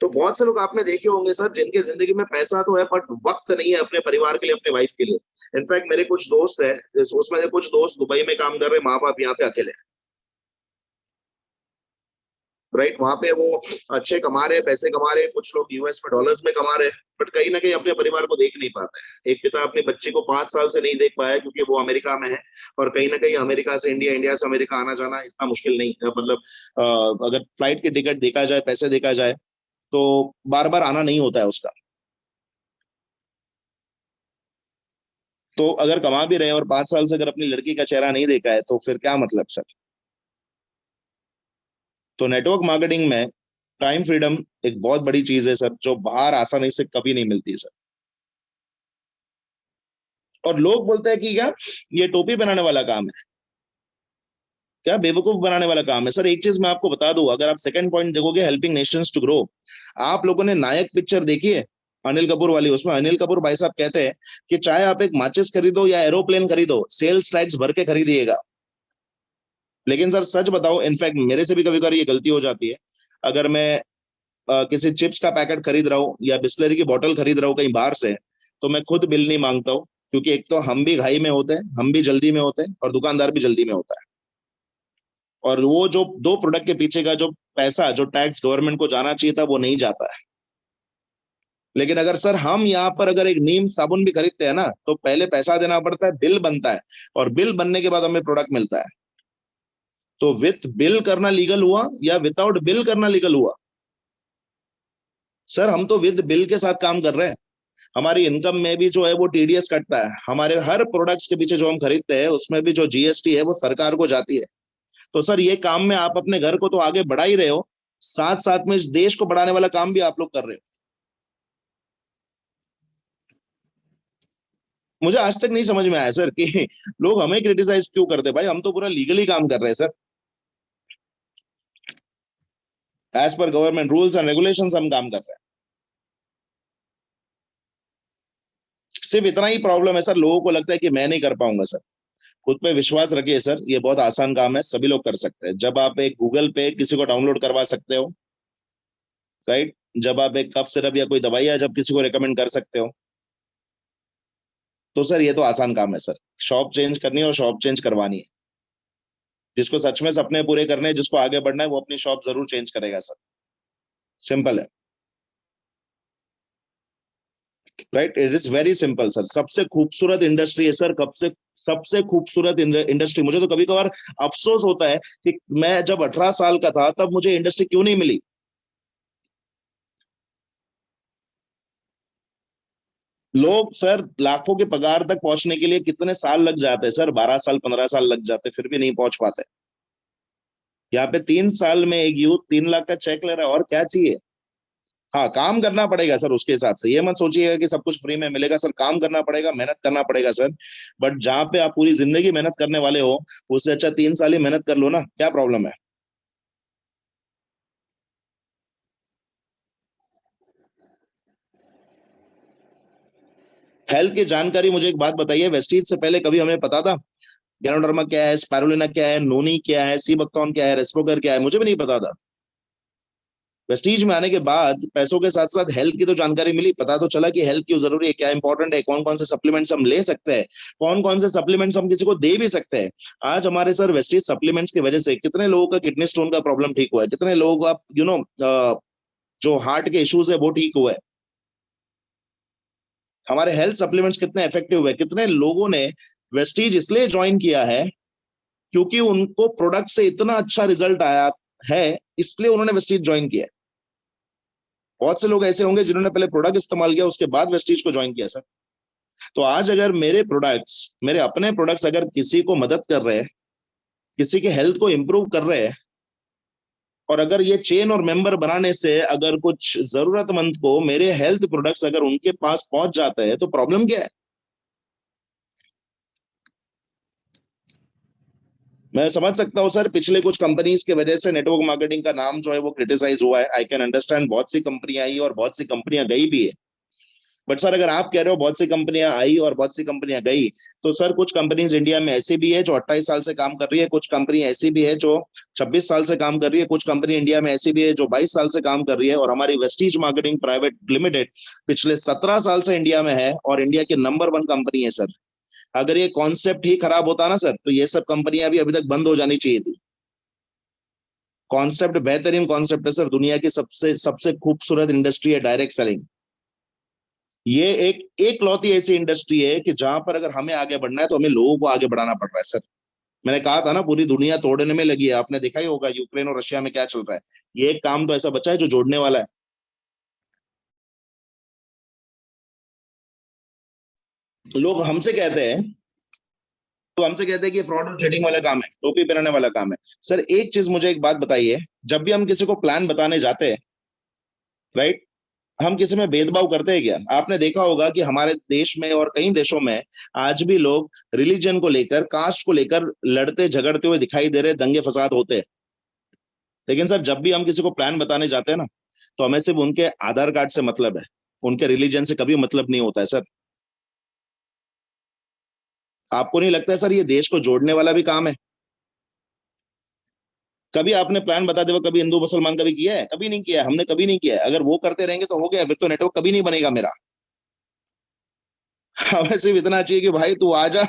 तो बहुत से लोग आपने देखे होंगे सर जिनकी जिंदगी में पैसा तो है बट वक्त नहीं है अपने परिवार के लिए, अपने वाइफ के लिए। इनफैक्ट मेरे कुछ दोस्त है, उसमें से कुछ दोस्त दुबई में काम कर रहे, माँ बाप यहाँ पे अकेले, राइट। वहां पे वो अच्छे कमा रहे, पैसे कमा रहे, कुछ लोग यूएस में डॉलर्स में कमा रहे, बट कहीं ना कहीं अपने परिवार को देख नहीं पाते हैं। एक पिता अपनी बच्ची को 5 साल से नहीं देख पाया क्योंकि वो अमेरिका में है, और कहीं ना कहीं अमेरिका से इंडिया, इंडिया से अमेरिका आना जाना इतना मुश्किल नहीं है। मतलब अगर फ्लाइट की टिकट देखा जाए, पैसे देखा जाए, तो बार बार आना नहीं होता है उसका। तो अगर कमा भी रहे हैं और 5 साल से अगर अपनी लड़की का चेहरा नहीं देखा है तो फिर क्या मतलब सर। तो नेटवर्क मार्केटिंग में टाइम फ्रीडम एक बहुत बड़ी चीज है सर, जो बाहर आसानी से कभी नहीं मिलती सर। और लोग बोलते हैं कि क्या ये टोपी बनाने वाला काम है, क्या बेवकूफ बनाने वाला काम है। सर एक चीज मैं आपको बता दूं, अगर आप सेकंड पॉइंट देखोगे, हेल्पिंग नेशंस टू ग्रो, आप लोगों ने नायक पिक्चर देखी है अनिल कपूर वाली? उसमें अनिल कपूर भाई साहब कहते हैं कि चाहे आप एक माचिस खरीदो या एरोप्लेन खरीदो, सेल्स टैक्स भर के खरीदिएगा। लेकिन सर सच बताओ, इनफैक्ट मेरे से भी कभी कभी ये गलती हो जाती है। अगर मैं किसी चिप्स का पैकेट खरीद रहा हूँ या बिस्लरी की बोतल खरीद रहा हूँ कहीं बाहर से, तो मैं खुद बिल नहीं मांगता हूँ, क्योंकि एक तो हम भी घाई में होते हैं, हम भी जल्दी में होते हैं, और दुकानदार भी जल्दी में होता है। और वो जो दो प्रोडक्ट के पीछे का जो पैसा, जो टैक्स गवर्नमेंट को जाना चाहिए था, वो नहीं जाता है। लेकिन अगर सर हम यहाँ पर अगर एक नीम साबुन भी खरीदते हैं ना, तो पहले पैसा देना पड़ता है, बिल बनता है, और बिल बनने के बाद हमें प्रोडक्ट मिलता है। तो विथ बिल करना लीगल हुआ या विदाउट बिल करना लीगल हुआ? सर हम तो विद बिल के साथ काम कर रहे हैं। हमारी इनकम में भी जो है वो टीडीएस कटता है। हमारे हर प्रोडक्ट्स के पीछे जो हम खरीदते हैं उसमें भी जो जीएसटी है वो सरकार को जाती है। तो सर ये काम में आप अपने घर को तो आगे बढ़ा ही रहे हो, साथ साथ में इस देश को बढ़ाने वाला काम भी आप लोग कर रहे हो। मुझे आज तक नहीं समझ में आया सर कि लोग हमें क्रिटिसाइज क्यों करते हैं। भाई हम तो पूरा लीगली काम कर रहे हैं sir, as per government rules and regulations हम काम कर रहे हैं। सिर्फ इतना ही प्रॉब्लम है सर, लोगों को लगता है कि मैं नहीं कर पाऊंगा सर। खुद पे विश्वास रखिए सर, ये बहुत आसान काम है, सभी लोग कर सकते हैं। जब आप एक गूगल पे किसी को डाउनलोड करवा सकते हो, राइट, जब आप एक कफ सिरप या कोई दवाई है जब किसी को रेकमेंड कर सकते हो, तो सर ये तो आसान काम है सर। शॉप चेंज करनी है और शॉप चेंज करवानी है, जिसको सच में सपने पूरे करने हैं, जिसको आगे बढ़ना है, वो अपनी शॉप जरूर चेंज करेगा सर। सिंपल है, right? It is very simple sir. सबसे खूबसूरत इंडस्ट्री है सर, कब से सबसे खूबसूरत इंडस्ट्री। मुझे तो कभी कभार अफसोस होता है कि मैं जब 18 साल का था तब मुझे इंडस्ट्री क्यों नहीं मिली। लोग सर लाखों के पगार तक पहुंचने के लिए कितने साल लग जाते हैं सर, 12 साल 15 साल लग जाते, फिर भी नहीं पहुंच पाते। यहाँ पे 3 साल में एक यूथ 3 लाख का चेक ले रहा है, और क्या चाहिए। हाँ, काम करना पड़ेगा सर उसके हिसाब से, ये मत सोचिएगा कि सब कुछ फ्री में मिलेगा सर, काम करना पड़ेगा, मेहनत करना पड़ेगा सर। बट जहाँ पे आप पूरी जिंदगी मेहनत करने वाले हो, उससे अच्छा 3 साल ही मेहनत कर लो ना, क्या प्रॉब्लम है। हेल्थ की जानकारी, मुझे एक बात बताइए, वेस्टीज से पहले कभी हमें पता था गैनोडर्मा क्या है, स्पाइरुलिना क्या है, नोनी क्या है, सी बकथॉर्न क्या है, रेस्पोकर क्या है, मुझे भी नहीं पता था। वेस्टीज में आने के बाद पैसों के साथ साथ हेल्थ की तो जानकारी मिली, पता तो चला कि हेल्थ क्यों जरूरी है, क्या इंपॉर्टेंट है, कौन कौन से सप्लीमेंट्स हम ले सकते हैं, कौन कौन से सप्लीमेंट्स हम किसी को दे भी सकते हैं। आज हमारे सर वेस्टीज सप्लीमेंट्स की वजह से कितने लोगों का किडनी स्टोन का प्रॉब्लम ठीक हुआ है, कितने लोगों का जो हार्ट के इश्यूज है वो ठीक हुआ है। हमारे हेल्थ सप्लीमेंट्स कितने इफेक्टिव है, कितने लोगों ने वेस्टीज इसलिए ज्वाइन किया है क्योंकि उनको प्रोडक्ट से इतना अच्छा रिजल्ट आया है, इसलिए उन्होंने वेस्टीज ज्वाइन किया है। बहुत से लोग ऐसे होंगे जिन्होंने पहले प्रोडक्ट इस्तेमाल किया, उसके बाद वेस्टीज को ज्वाइन किया सर। तो आज अगर मेरे प्रोडक्ट्स, मेरे अपने प्रोडक्ट्स अगर किसी को मदद कर रहे हैं, किसी के हेल्थ को इंप्रूव कर रहे हैं, और अगर ये चेन और मेंबर बनाने से अगर कुछ जरूरतमंद को मेरे हेल्थ प्रोडक्ट्स अगर उनके पास पहुंच जाते हैं, तो प्रॉब्लम क्या है। मैं समझ सकता हूँ सर, पिछले कुछ कंपनीज की वजह से नेटवर्क मार्केटिंग का नाम जो है वो क्रिटिसाइज हुआ है, आई कैन अंडरस्टैंड, बहुत सी कंपनियां आई और बहुत सी कंपनियां गई भी है। बट सर अगर आप कह रहे हो बहुत सी कंपनियां आई और बहुत सी कंपनियां गई, तो सर कुछ कंपनीज इंडिया में ऐसी भी है जो 28 साल से काम कर रही है, कुछ कंपनी ऐसी भी है जो 26 साल से काम कर रही है, कुछ कंपनी इंडिया में ऐसी भी है जो 22 साल से काम कर रही है, और हमारी वेस्टीज मार्केटिंग प्राइवेट लिमिटेड पिछले 17 साल से इंडिया में है और इंडिया की नंबर 1 कंपनी है सर। अगर ये कॉन्सेप्ट ही खराब होता ना सर, तो ये सब कंपनियां भी अभी तक बंद हो जानी चाहिए थी। कॉन्सेप्ट बेहतरीन कॉन्सेप्ट है सर, दुनिया की सबसे सबसे खूबसूरत इंडस्ट्री है डायरेक्ट सेलिंग। ये एक लौती ऐसी इंडस्ट्री है कि जहां पर अगर हमें आगे बढ़ना है तो हमें लोगों को आगे बढ़ाना पड़ रहा है सर। मैंने कहा था ना, पूरी दुनिया तोड़ने में लगी है, आपने देखा ही होगा यूक्रेन और रशिया में क्या चल रहा है। ये एक काम तो ऐसा बचा है जो जोड़ने वाला है। लोग हमसे कहते हैं, तो हमसे कहते हैं कि फ्रॉड और चीटिंग वाला काम है, टोपी पहनाने वाला काम है। सर एक चीज मुझे एक बात बताइए, जब भी हम किसी को प्लान बताने जाते हैं, राइट, हम किसी में भेदभाव करते हैं क्या। आपने देखा होगा कि हमारे देश में और कई देशों में आज भी लोग रिलीजन को लेकर, कास्ट को लेकर लड़ते झगड़ते हुए दिखाई दे रहे, दंगे फसाद होते हैं। लेकिन सर जब भी हम किसी को प्लान बताने जाते हैं ना, तो हमें सिर्फ उनके आधार कार्ड से मतलब है, उनके रिलीजन से कभी मतलब नहीं होता है सर। आपको नहीं लगता है सर ये देश को जोड़ने वाला भी काम है। कभी आपने प्लान बताते हुए कभी हिंदू मुसलमान कभी किया है? कभी नहीं किया है, हमने कभी नहीं किया है। अगर वो करते रहेंगे तो हो गया, फिर तो नेटवर्क कभी नहीं बनेगा मेरा। हमें सिर्फ इतना चाहिए कि भाई तू आजा,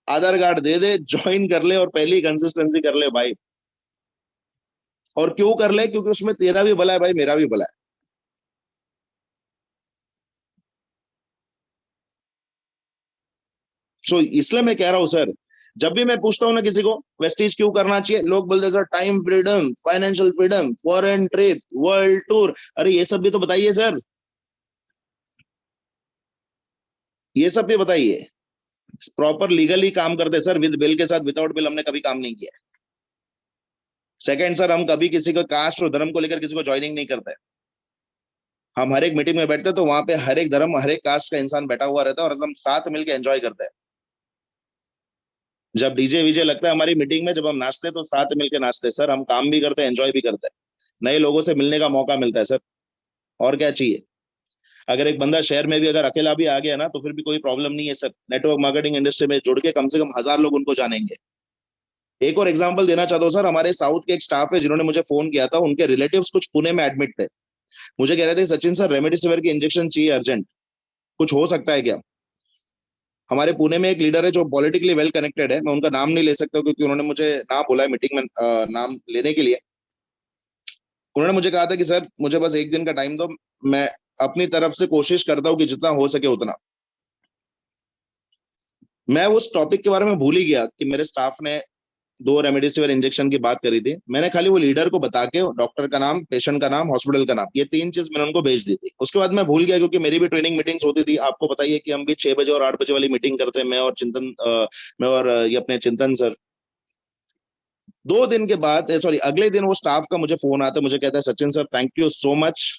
आधार कार्ड दे दे, ज्वाइन कर ले और पहली कंसिस्टेंसी कर ले भाई। और क्यों कर ले, क्योंकि उसमें तेरा भी भला है भाई, मेरा भी भला है। सो इसलिए मैं कह रहा हूं सर, जब भी मैं पूछता हूं ना किसी को वेस्टीज क्यों करना चाहिए, लोग बोलते हैं sir time freedom, financial freedom, foreign trip, world tour. अरे ये सब भी तो बताइए सर, ये सब भी बताइए। प्रॉपर लीगली काम करते सर, विद बिल के साथ, विदाउट बिल हमने कभी काम नहीं किया। सेकंड सर, हम कभी किसी को कास्ट और धर्म को लेकर किसी को ज्वाइनिंग नहीं करते। हम हर एक मीटिंग में बैठते हैं तो वहां पे हर एक धर्म, हर एक कास्ट का इंसान बैठा हुआ रहता है, और हम साथ मिलकर एंजॉय करते हैं। जब डीजे वीजे लगता है हमारी मीटिंग में, जब हम नाचते हैं तो साथ मिलकर नाचते हैं सर, हम काम भी करते हैं, एंजॉय भी करते हैं, नए लोगों से मिलने का मौका मिलता है सर। और क्या चाहिए। अगर एक बंदा शहर में भी अगर अकेला भी आ गया ना, तो फिर भी कोई प्रॉब्लम नहीं है सर, नेटवर्क मार्केटिंग इंडस्ट्री में जुड़ के कम से कम 1000 लोग उनको जानेंगे। एक और एग्जांपल देना चाहता हूँ सर, हमारे साउथ के एक स्टाफ है जिन्होंने मुझे फोन किया था, उनके रिलेटिव्स कुछ पुणे में एडमिट थे। मुझे कह रहे थे सचिन सर रेमडेसिविर की इंजेक्शन चाहिए अर्जेंट, कुछ हो सकता है क्या। हमारे पुणे में एक लीडर है जो पॉलिटिकली वेल कनेक्टेड है, मैं उनका नाम नहीं ले सकता क्योंकि उन्होंने मुझे नाम बोला है मीटिंग में नाम लेने के लिए। उन्होंने मुझे कहा था कि सर मुझे बस एक दिन का टाइम दो, मैं अपनी तरफ से कोशिश करता हूँ कि जितना हो सके उतना। मैं उस टॉपिक के बारे में भूल ही गया कि मेरे स्टाफ ने 2 रेमडेसिविर इंजेक्शन की बात करी थी। मैंने खाली वो लीडर को बता के डॉक्टर का नाम, पेशेंट का नाम, हॉस्पिटल का नाम, ये 3 चीज मैंने उनको भेज दी थी। उसके बाद मैं भूल गया क्योंकि मेरी भी ट्रेनिंग मीटिंग्स होती थी। आपको बताइए कि हम भी 6 बजे और 8 बजे वाली मीटिंग करते हैं, मैं और ये अपने चिंतन सर। 2 दिन के बाद, सॉरी अगले दिन वो स्टाफ का मुझे फोन आता है, मुझे कहता है Sachin sir thank you so much,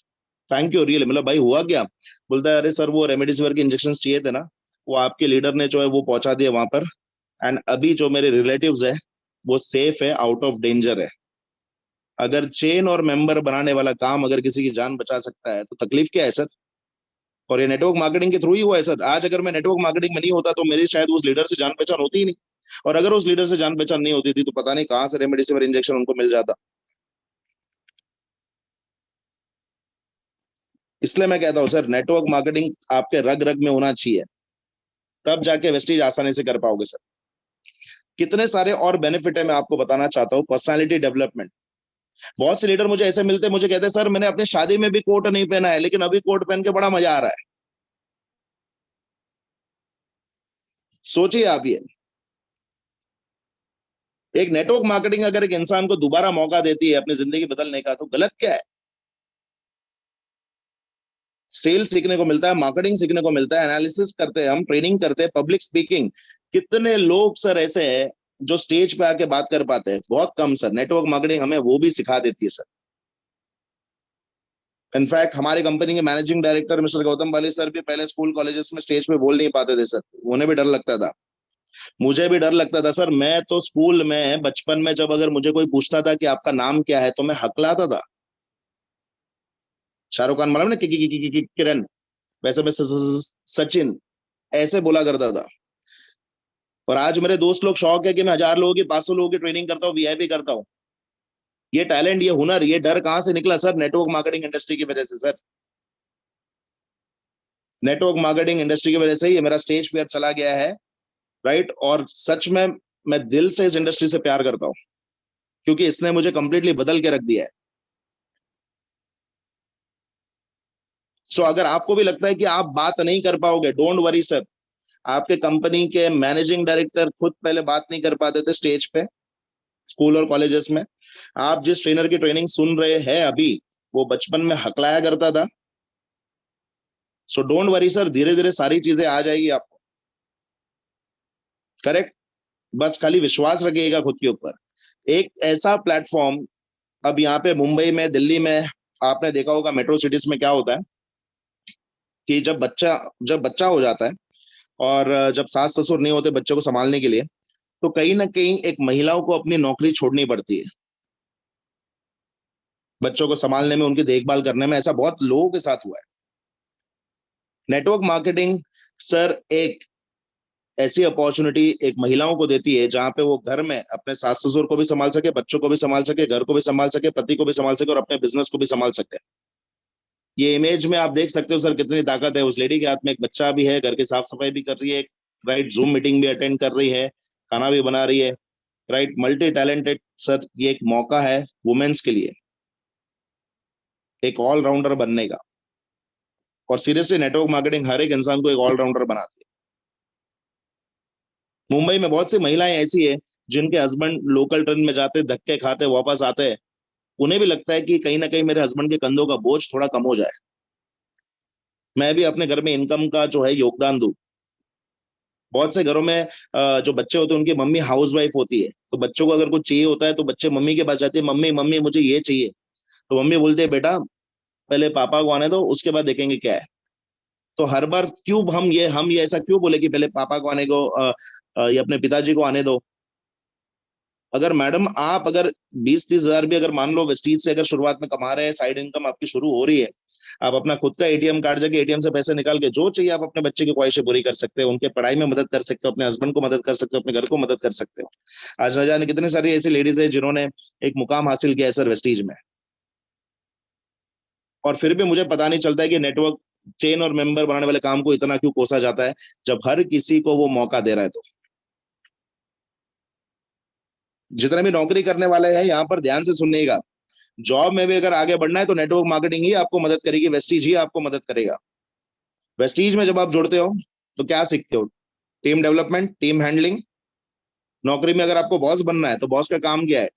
thank you really. मतलब भाई हुआ क्या? बोलता है अरे सर वो रेमडेसिविर के इंजेक्शन चाहिए थे ना, वो आपके लीडर ने जो है वो पहुंचा दिया वहां पर, एंड अभी जो मेरे रिलेटिव्स है वो सेफ है, आउट ऑफ डेंजर है। अगर चेन और मेंबर बनाने वाला काम अगर किसी की जान बचा सकता है तो तकलीफ क्या है सर? और ये नेटवर्क मार्केटिंग के थ्रू ही हुआ है सर। आज अगर मैं नेटवर्क मार्केटिंग में नहीं होता तो मेरी शायद उस लीडर से जान पहचान होती ही नहीं। और अगर उस लीडर से जान पहचान नहीं होती थी तो पता नहीं कहां से रेमडेसिविर इंजेक्शन उनको मिल जाता। इसलिए मैं कहता हूँ सर, नेटवर्क मार्केटिंग आपके रग रग में होना चाहिए, तब जाके वेस्टीज आसानी से कर पाओगे सर। कितने सारे और बेनिफिट है मैं आपको बताना चाहता हूँ। पर्सनालिटी डेवलपमेंट, बहुत से लीडर मुझे ऐसे मिलते हैं, मुझे कहते हैं सर मैंने अपनी शादी में भी कोट नहीं पहना है लेकिन अभी कोट पहन के बड़ा मजा आ रहा है। सोचिए आप ये, एक नेटवर्क मार्केटिंग अगर एक इंसान को दोबारा मौका देती है अपनी जिंदगी बदलने का तो गलत क्या है? सेल सीखने को मिलता है, मार्केटिंग सीखने को मिलता है, एनालिसिस करते हैं हम, ट्रेनिंग करते हैं, पब्लिक स्पीकिंग। कितने लोग सर ऐसे हैं जो स्टेज पे आके बात कर पाते हैं? बहुत कम सर। नेटवर्क मार्केटिंग हमें वो भी सिखा देती है सर। इनफैक्ट हमारी कंपनी के मैनेजिंग डायरेक्टर मिस्टर गौतम बाली सर भी पहले स्कूल कॉलेजेस में स्टेज पे बोल नहीं पाते थे सर, उन्हें भी डर लगता था, मुझे भी डर लगता था सर। मैं तो स्कूल में बचपन में जब अगर मुझे कोई पूछता था कि आपका नाम क्या है तो मैं हकलाता था। शाहरुख खान मालूम ना, किरण, वैसे मैं सचिन ऐसे बोला करता था। और आज मेरे दोस्त लोग शौक है कि मैं 1000 लोगों की, 500 लोगों की ट्रेनिंग करता हूँ, वीआईपी करता हूँ। ये टैलेंट, ये हुनर, ये डर कहां से निकला सर? नेटवर्क मार्केटिंग इंडस्ट्री की वजह से सर। नेटवर्क मार्केटिंग इंडस्ट्री की वजह से ये मेरा स्टेज फेयर चला गया है, राइट। और सच में मैं दिल से इस इंडस्ट्री से प्यार करता हूँ क्योंकि इसने मुझे कंप्लीटली बदल के रख दिया है। सो अगर आपको भी लगता है कि आप बात नहीं कर पाओगे, डोंट वरी सर। आपके कंपनी के मैनेजिंग डायरेक्टर खुद पहले बात नहीं कर पाते थे स्टेज पे, स्कूल और कॉलेजेस में। आप जिस ट्रेनर की ट्रेनिंग सुन रहे हैं अभी, वो बचपन में हकलाया करता था। सो डोंट वरी सर, धीरे धीरे सारी चीजें आ जाएगी आपको। करेक्ट। बस खाली विश्वास रखिएगा खुद के ऊपर। एक ऐसा प्लेटफॉर्म, अब यहाँ पे मुंबई में, दिल्ली में आपने देखा होगा मेट्रो सिटीज में क्या होता है कि जब बच्चा हो जाता है और जब सास ससुर नहीं होते बच्चे को संभालने के लिए, तो कहीं ना कहीं एक महिलाओं को अपनी नौकरी छोड़नी पड़ती है बच्चों को संभालने में, उनकी देखभाल करने में। ऐसा बहुत लोगों के साथ हुआ है। नेटवर्क मार्केटिंग सर एक ऐसी अपॉर्चुनिटी एक महिलाओं को देती है जहां पे वो घर में अपने सास ससुर को भी संभाल सके, बच्चों को भी संभाल सके, घर को भी संभाल सके, पति को भी संभाल सके और अपने बिजनेस को भी संभाल सके। ये इमेज में आप देख सकते हो सर कितनी ताकत है। उस लेडी के हाथ में एक बच्चा भी है, घर की साफ सफाई भी कर रही है, राइट, जूम मीटिंग भी अटेंड कर रही है, खाना भी बना रही है, राइट। मल्टी टैलेंटेड सर, ये एक मौका है वुमेन्स के लिए एक ऑलराउंडर बनने का। और सीरियसली नेटवर्क मार्केटिंग हर एक इंसान को एक ऑलराउंडर बनाती है। मुंबई में बहुत सी महिलाएं ऐसी है जिनके हस्बैंड लोकल ट्रेन में जाते, धक्के खाते वापस आते हैं, उन्हें भी लगता है कि कहीं ना कहीं मेरे हस्बैंड के कंधों का बोझ थोड़ा कम हो जाए, मैं भी अपने घर में इनकम का जो है योगदान दूं। बहुत से घरों में जो बच्चे होते हैं उनकी मम्मी हाउस वाइफ होती है, तो बच्चों को अगर कुछ चाहिए होता है तो बच्चे मम्मी के पास जाते हैं, मम्मी मम्मी मुझे ये चाहिए। तो मम्मी बोलते हैं बेटा पहले पापा को आने दो, उसके बाद देखेंगे क्या है। तो हर बार क्यों हम ये ऐसा क्यों बोले कि पहले पापा को आने को, या अपने पिताजी को आने दो। अगर मैडम आप अगर 20-30 हजार भी अगर मान लो वेस्टीज से अगर शुरुआत में कमा रहे हैं, साइड इनकम आपकी शुरू हो रही है, आप अपना खुद का एटीएम कार्ड जाके एटीएम से पैसे निकाल के जो चाहिए आप अपने बच्चे की ख्वाहिशें पूरी कर सकते हो, उनके पढ़ाई में मदद कर सकते हो, अपने हस्बैंड को मदद कर सकते हो, अपने घर को मदद कर सकते हो। आज न जाने कितने सारी ऐसी लेडीज है जिन्होंने एक मुकाम हासिल किया है सर वेस्टीज में, और फिर भी मुझे पता नहीं चलता है कि नेटवर्क चेन और मेंबर बनाने वाले काम को इतना क्यों कोसा जाता है जब हर किसी को वो मौका दे रहा है? तो जितने भी नौकरी करने वाले हैं यहाँ पर ध्यान से सुनिएगा, जॉब में भी अगर आगे बढ़ना है तो नेटवर्क मार्केटिंग ही आपको मदद करेगी, वेस्टीज ही आपको मदद करेगा। वेस्टीज में जब आप जुड़ते हो तो क्या सीखते हो? Team development, team handling. नौकरी में अगर आपको बॉस बनना है तो बॉस का काम क्या है?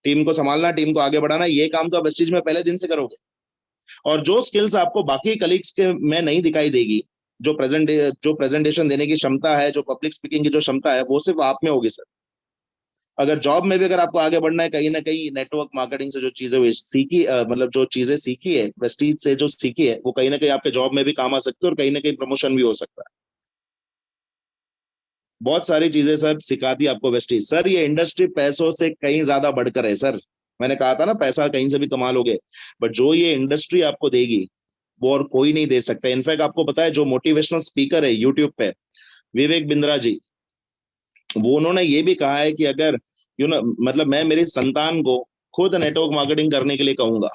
टीम को संभालना, टीम को आगे बढ़ाना। ये काम तो आप वेस्टीज में पहले दिन से करोगे। और जो स्किल्स आपको बाकी कलीग्स के में नहीं दिखाई देगी, जो प्रेजेंटेशन देने की क्षमता है, जो पब्लिक स्पीकिंग की जो क्षमता है, वो सिर्फ आप में होगी सर। अगर जॉब में भी अगर आपको आगे बढ़ना है, कहीं ना कहीं नेटवर्क मार्केटिंग से जो चीजें सीखी, मतलब जो चीजें सीखी है वेस्टीज से, जो सीखी है, वो कहीं ना कहीं आपके जॉब में भी काम आ सकती है और कहीं ना कहीं प्रमोशन भी हो सकता है। बहुत सारी चीजें सर सिखाती है आपको वेस्टीज। सर ये इंडस्ट्री पैसों से कहीं ज्यादा बढ़कर है सर। मैंने कहा था ना, पैसा कहीं से भी कमा लोगे, बट जो ये इंडस्ट्री आपको देगी वो और कोई नहीं दे सकता। इनफैक्ट आपको पता है, जो मोटिवेशनल स्पीकर है यूट्यूब पे, विवेक बिंद्रा जी, वो उन्होंने ये भी कहा है कि अगर मतलब मैं मेरी संतान को खुद नेटवर्क मार्केटिंग करने के लिए कहूंगा।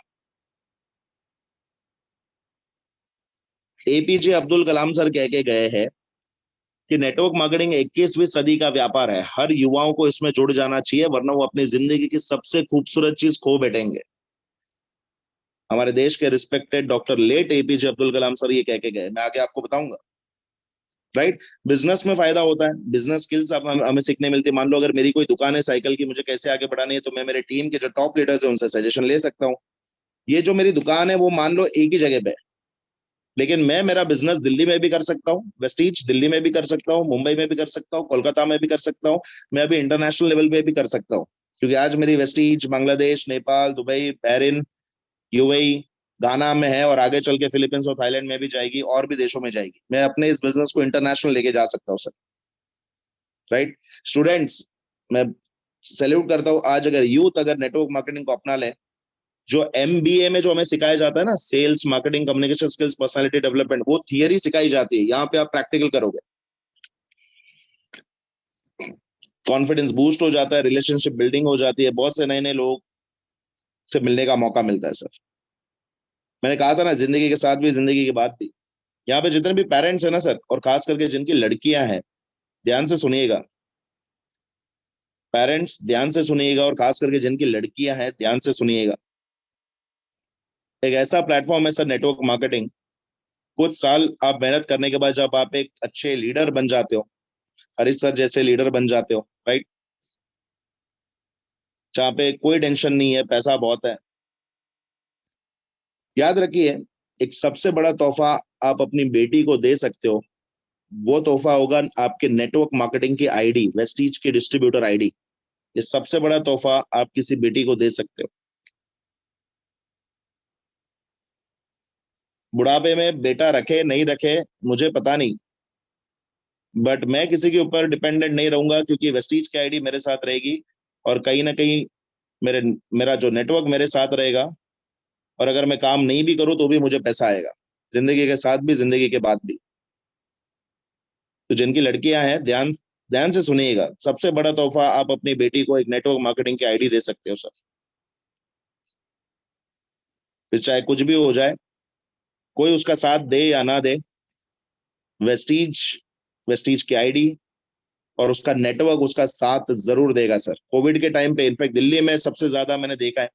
एपीजे अब्दुल कलाम सर कह के गए हैं कि नेटवर्क मार्केटिंग 21वीं सदी का व्यापार है, हर युवाओं को इसमें जुड़ जाना चाहिए, वरना वो अपनी जिंदगी की सबसे खूबसूरत चीज खो बैठेंगे। हमारे देश के respected doctor late APJ Abdul Kalam sir ये कह के गए, मैं आगे आपको बताऊंगा। राइट। बिजनेस में फायदा होता है, बिजनेस स्किल्स आप हमें सीखने मिलती है। मान लो अगर मेरी कोई दुकान है साइकिल की, मुझे कैसे आगे बढ़ानी है, तो मैं मेरे टीम के जो टॉप लीडर्स है उनसे सजेशन ले सकता हूँ। ये जो मेरी दुकान है वो मान लो एक ही जगह पे, लेकिन मैं मेरा बिजनेस दिल्ली में भी कर सकता हूँ, वेस्टीज दिल्ली में भी कर सकता हूँ, मुंबई में भी कर सकता हूँ, कोलकाता में भी कर सकता हूँ, मैं अभी इंटरनेशनल लेवल पे भी कर सकता हूँ। क्योंकि आज मेरी Vestige Bangladesh, Nepal, Dubai, Bahrain, UAE, गाना में है, और आगे चल के फिलीपींस और थाईलैंड में भी जाएगी, और भी देशों में जाएगी। मैं अपने इस बिजनेस को इंटरनेशनल लेके जा सकता हूँ सर। राइट। स्टूडेंट्स, मैं सैल्यूट करता हूँ, आज अगर यूथ अगर नेटवर्क मार्केटिंग को अपना ले, जो एमबीए में जो हमें सिखाया जाता है ना, sales, marketing, communication skills, personality development, वो थियरी सिखाई जाती है, यहाँ पे आप प्रैक्टिकल करोगे, कॉन्फिडेंस बूस्ट हो जाता है, रिलेशनशिप बिल्डिंग हो जाती है, बहुत से नए नए लोग से मिलने का मौका मिलता है सर। मैंने कहा था ना, जिंदगी के साथ भी, जिंदगी के बाद भी। यहाँ पे जितने भी पेरेंट्स है ना सर, और खास करके जिनकी लड़कियां हैं, ध्यान से सुनिएगा। पेरेंट्स ध्यान से सुनिएगा, और खास करके जिनकी लड़कियां हैं ध्यान से सुनिएगा। एक ऐसा प्लेटफॉर्म है सर नेटवर्क मार्केटिंग, कुछ साल आप मेहनत करने के बाद जब आप एक अच्छे लीडर बन जाते हो, हरीश सर जैसे लीडर बन जाते हो, राइट, जहाँ पे कोई टेंशन नहीं है, पैसा बहुत है, याद रखिए, एक सबसे बड़ा तोहफा आप अपनी बेटी को दे सकते हो, वो तोहफा होगा आपके नेटवर्क मार्केटिंग की आईडी, वेस्टीज की डिस्ट्रीब्यूटर आईडी। ये सबसे बड़ा तोहफा आप किसी बेटी को दे सकते हो। बुढ़ापे में बेटा रखे नहीं रखे मुझे पता नहीं, बट मैं किसी के ऊपर डिपेंडेंट नहीं रहूंगा, क्योंकि वेस्टीज की आईडी मेरे साथ रहेगी, और कहीं ना कहीं मेरे मेरा जो नेटवर्क मेरे साथ रहेगा, और अगर मैं काम नहीं भी करूं तो भी मुझे पैसा आएगा, जिंदगी के साथ भी, जिंदगी के बाद भी। तो जिनकी लड़कियां हैं, ध्यान ध्यान से सुनिएगा, सबसे बड़ा तोहफा आप अपनी बेटी को एक नेटवर्क मार्केटिंग की आईडी दे सकते हो सर। फिर चाहे कुछ भी हो जाए, कोई उसका साथ दे या ना दे, वेस्टीज वेस्टीज की आईडी और उसका नेटवर्क उसका साथ जरूर देगा सर। कोविड के टाइम पे इनफैक्ट दिल्ली में सबसे ज्यादा मैंने देखा है,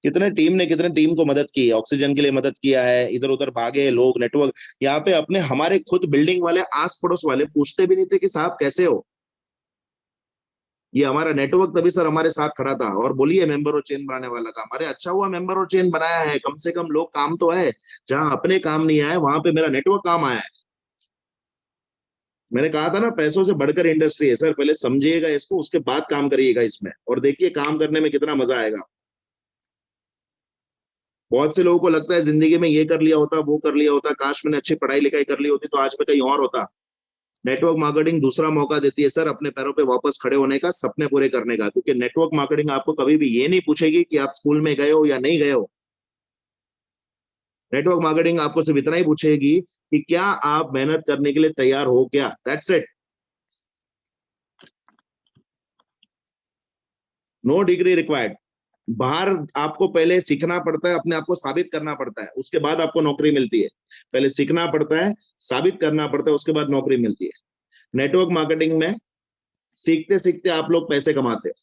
कितने टीम को मदद की है, ऑक्सीजन के लिए मदद किया है, इधर उधर भागे लोग, नेटवर्क यहाँ पे अपने, हमारे खुद बिल्डिंग वाले, आस पड़ोस वाले पूछते भी नहीं थे कि साहब कैसे हो। ये हमारा नेटवर्क तभी सर हमारे साथ खड़ा था, और बोलिए मेंबर और चेन बनाने वाला काम, अरे अच्छा हुआ मेंबर और चेन बनाया है, कम से कम लोग काम तो है, जहां अपने काम नहीं आए वहां पे मेरा नेटवर्क काम आया है। मैंने कहा था ना, पैसों से बढ़कर इंडस्ट्री है सर, पहले समझिएगा इसको, उसके बाद काम करिएगा इसमें, और देखिए काम करने में कितना मजा आएगा। बहुत से लोगों को लगता है जिंदगी में ये कर लिया होता, वो कर लिया होता, काश मैंने अच्छी पढ़ाई लिखाई कर ली होती तो आज मैं कहीं और होता। नेटवर्क मार्केटिंग दूसरा मौका देती है सर, अपने पैरों पे वापस खड़े होने का, सपने पूरे करने का, क्योंकि नेटवर्क मार्केटिंग आपको कभी भी ये नहीं पूछेगी कि आप स्कूल में गए हो या नहीं गए हो। नेटवर्क मार्केटिंग आपको सिर्फ इतना ही पूछेगी कि क्या आप मेहनत करने के लिए तैयार हो क्या, that's it. No degree required, बाहर आपको पहले सीखना पड़ता है, अपने आप को साबित करना पड़ता है, उसके बाद आपको नौकरी मिलती है। पहले सीखना पड़ता है, साबित करना पड़ता है, उसके बाद नौकरी मिलती है। नेटवर्क मार्केटिंग में सीखते सीखते आप लोग पैसे कमाते हैं।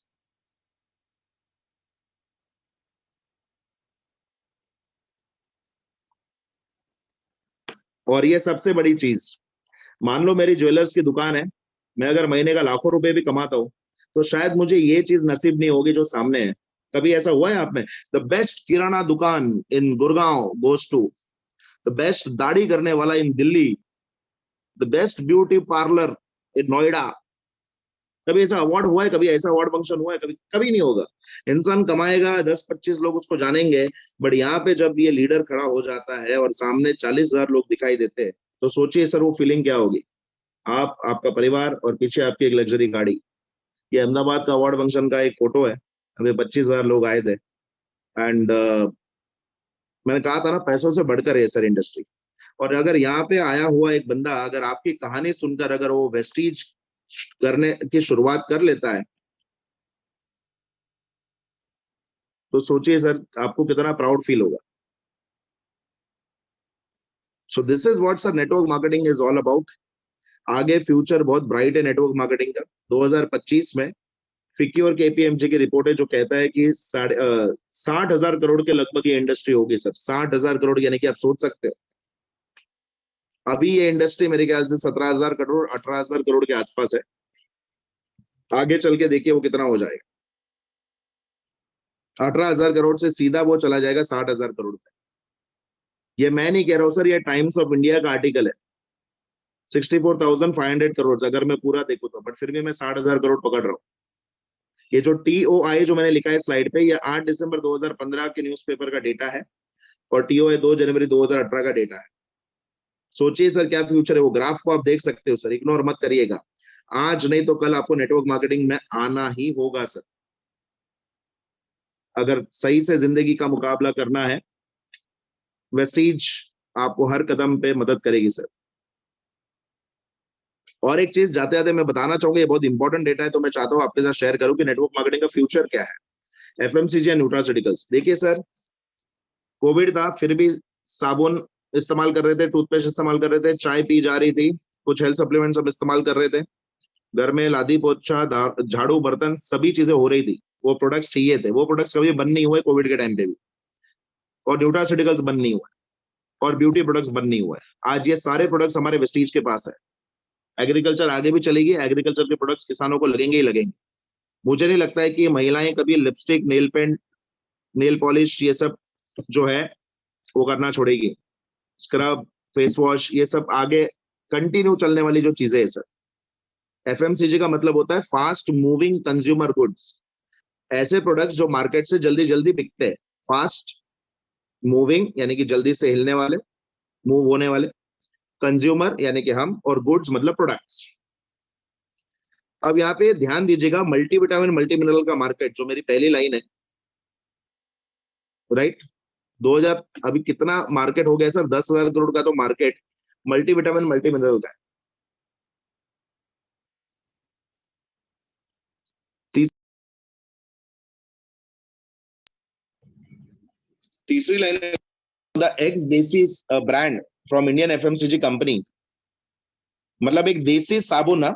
और ये सबसे बड़ी चीज, मान लो मेरी ज्वेलर्स की दुकान है, मैं अगर महीने का लाखों रुपए भी कमाता हूं, तो शायद मुझे ये चीज नसीब नहीं होगी जो सामने है। कभी ऐसा हुआ है आप में? द बेस्ट किराना दुकान in Gurgaon goes to the best दाढ़ी करने वाला in Delhi, the best beauty parlour in Noida. कभी ऐसा अवार्ड हुआ है? कभी ऐसा अवार्ड फंक्शन हुआ है? कभी कभी नहीं होगा। इंसान कमाएगा, 10-25 लोग उसको जानेंगे, बट यहाँ पे जब ये लीडर खड़ा हो जाता है और सामने 40,000 लोग दिखाई देते हैं, तो सोचिए सर वो फीलिंग क्या होगी। आप, आपका परिवार और पीछे आपकी एक लग्जरी गाड़ी। ये अहमदाबाद का अवार्ड फंक्शन का एक फोटो है, हमें 25,000 लोग आए थे। एंड मैंने कहा था ना, पैसों से बढ़कर है सर इंडस्ट्री। और अगर यहाँ पे आया हुआ एक बंदा, अगर आपकी कहानी सुनकर अगर वो वेस्टीज करने की शुरुआत कर लेता है, तो सोचिए सर आपको कितना प्राउड फील होगा। So this is what sir network marketing is all about. आगे फ्यूचर बहुत ब्राइट है नेटवर्क मार्केटिंग का। 2025 में फिक्की और केपीएमजी की रिपोर्ट है जो कहता है कि 60,000 करोड़ के लगभग ये इंडस्ट्री होगी सर। 60,000 करोड़, यानी कि आप सोच सकते हो अभी ये इंडस्ट्री मेरे ख्याल से 17,000 करोड़ 18,000 करोड़ के आसपास है। आगे चल के देखिए वो कितना हो जाएगा। 18,000 करोड़ से सीधा वो चला जाएगा 60,000 करोड़ पे। ये मैं नहीं कह रहा हूँ सर, ये टाइम्स ऑफ इंडिया का आर्टिकल है। 64,500 करोड़ अगर मैं पूरा देखूँ तो, बट फिर भी मैं 60,000 करोड़ पकड़ रहा हूँ। ये जो टीओआई जो मैंने लिखा है स्लाइड पे, ये 8 दिसंबर 2015 के न्यूज़पेपर का डेटा है, और टीओआई 2 जनवरी 2018 का डेटा है। सोचिए सर क्या फ्यूचर है। वो ग्राफ को आप देख सकते हो सर, इग्नोर मत करिएगा। आज नहीं तो कल आपको नेटवर्क मार्केटिंग में आना ही होगा सर। अगर सही से जिंदगी का मुकाबला करना है, वेस्टीज आपको हर कदम पे मदद करेगी सर। और एक चीज जाते जाते मैं बताना चाहूंगा, ये बहुत इंपॉर्टेंट डेटा है, तो मैं चाहता हूँ आपके साथ शेयर करूं कि नेटवर्क मार्केटिंग का फ्यूचर क्या है। एफएमसीजी एंड न्यूट्रास्यूटिकल्स, देखिए सर, कोविड था फिर भी साबुन इस्तेमाल कर रहे थे, टूथपेस्ट इस्तेमाल कर रहे थे, चाय पी जा रही थी, कुछ हेल्थ सप्लीमेंट सब इस्तेमाल कर रहे थे, घर में लादी पोछा झाड़ू बर्तन सभी चीजें हो रही थी। वो प्रोडक्ट्स चाहिए थे, वो प्रोडक्ट्स कभी बंद नहीं हुए कोविड के टाइम पे भी। और न्यूट्रास्यूटिकल्स बंद नहीं हुए, और ब्यूटी प्रोडक्ट्स बंद नहीं हुए। आज ये सारे प्रोडक्ट्स हमारे वेस्टीज के पास है। एग्रीकल्चर आगे भी चलेगी, एग्रीकल्चर के प्रोडक्ट्स किसानों को लगेंगे ही लगेंगे। मुझे नहीं लगता है कि महिलाएं कभी lipstick, nail paint, nail polish ये सब जो है वो करना छोड़ेगी। स्क्रब, फेस वॉश, ये सब आगे कंटिन्यू चलने वाली जो चीजें है सर। एफएमसीजी का मतलब होता है फास्ट मूविंग कंज्यूमर गुड्स। ऐसे प्रोडक्ट्स जो मार्केट से जल्दी जल्दी बिकते हैं। फास्ट मूविंग यानी कि जल्दी से हिलने वाले, मूव होने वाले, कंज्यूमर यानी कि हम, और गुड्स मतलब प्रोडक्ट्स। अब यहाँ पे ध्यान दीजिएगा, मल्टीविटामिन मल्टी मिनरल का मार्केट, जो मेरी पहली लाइन है, राइट, 2000 अभी कितना मार्केट हो गया सर? 10,000 करोड़ का तो मार्केट मल्टीविटामिन मल्टी मिनरल का है। तीसरी लाइन है द एक्स देसी brand from Indian FMCG company. मतलब एक देसी साबुन ना,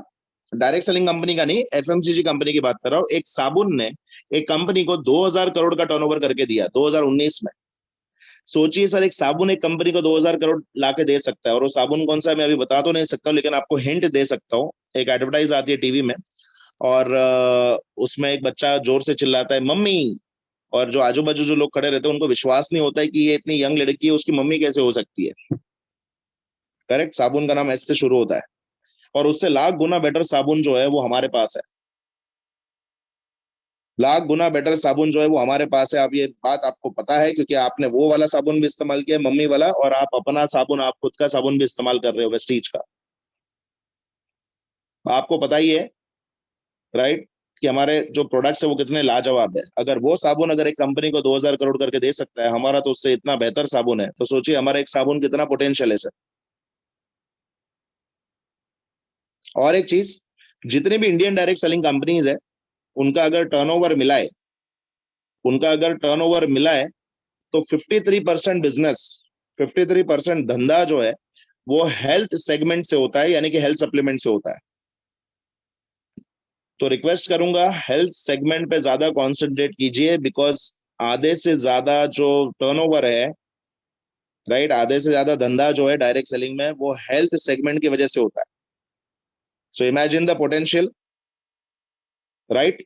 डायरेक्ट सेलिंग कंपनी का नहीं, एफएमसीजी कंपनी की बात कर रहा हूँ। एक साबुन ने एक कंपनी को 2,000 करोड़ का टर्नओवर करके दिया 2019 में। सोचिए सर, एक साबुन एक कंपनी को 2,000 करोड़ लाके दे सकता है। और वो साबुन कौन सा है मैं अभी बता तो नहीं सकता, लेकिन आपको हिंट दे सकता हूँ। एक एडवर्टाइज आती है टीवी में, और उसमें एक बच्चा जोर से चिल्लाता है मम्मी, और जो आजू बाजू जो लोग खड़े रहते हैं उनको विश्वास नहीं होता है कि ये इतनी यंग लड़की है, उसकी मम्मी कैसे हो सकती है। करेक्ट, साबुन का नाम एस से शुरू होता है। और उससे लाख गुना बेटर साबुन जो है वो हमारे पास है। लाख गुना बेटर साबुन जो है वो हमारे पास है। आप ये बात आपको पता है, क्योंकि आपने वो वाला साबुन भी इस्तेमाल किया मम्मी वाला, और आप अपना साबुन, आप खुद का साबुन भी इस्तेमाल कर रहे हो वेस्टीज का। आपको पता ही है, राइट, कि हमारे जो प्रोडक्ट्स है वो कितने लाजवाब है। अगर वो साबुन अगर एक कंपनी को 2,000 करोड़ करके दे सकता है, हमारा तो उससे इतना बेहतर साबुन है, तो सोचिए हमारा एक साबुन कितना पोटेंशियल है सर। और एक चीज, जितनी भी इंडियन डायरेक्ट सेलिंग कंपनीज है, उनका अगर टर्नओवर मिलाए उनका अगर टर्नओवर मिला है तो 53% बिजनेस, 53% धंधा जो है वो हेल्थ सेगमेंट से होता है, यानी कि हेल्थ सप्लीमेंट से होता है। तो रिक्वेस्ट करूंगा हेल्थ सेगमेंट पे ज्यादा कॉन्सेंट्रेट कीजिए, बिकॉज आधे से ज्यादा जो टर्नओवर है, राइट, आधे से ज्यादा धंधा जो है डायरेक्ट सेलिंग में वो हेल्थ सेगमेंट की वजह से होता है। So imagine the potential, right,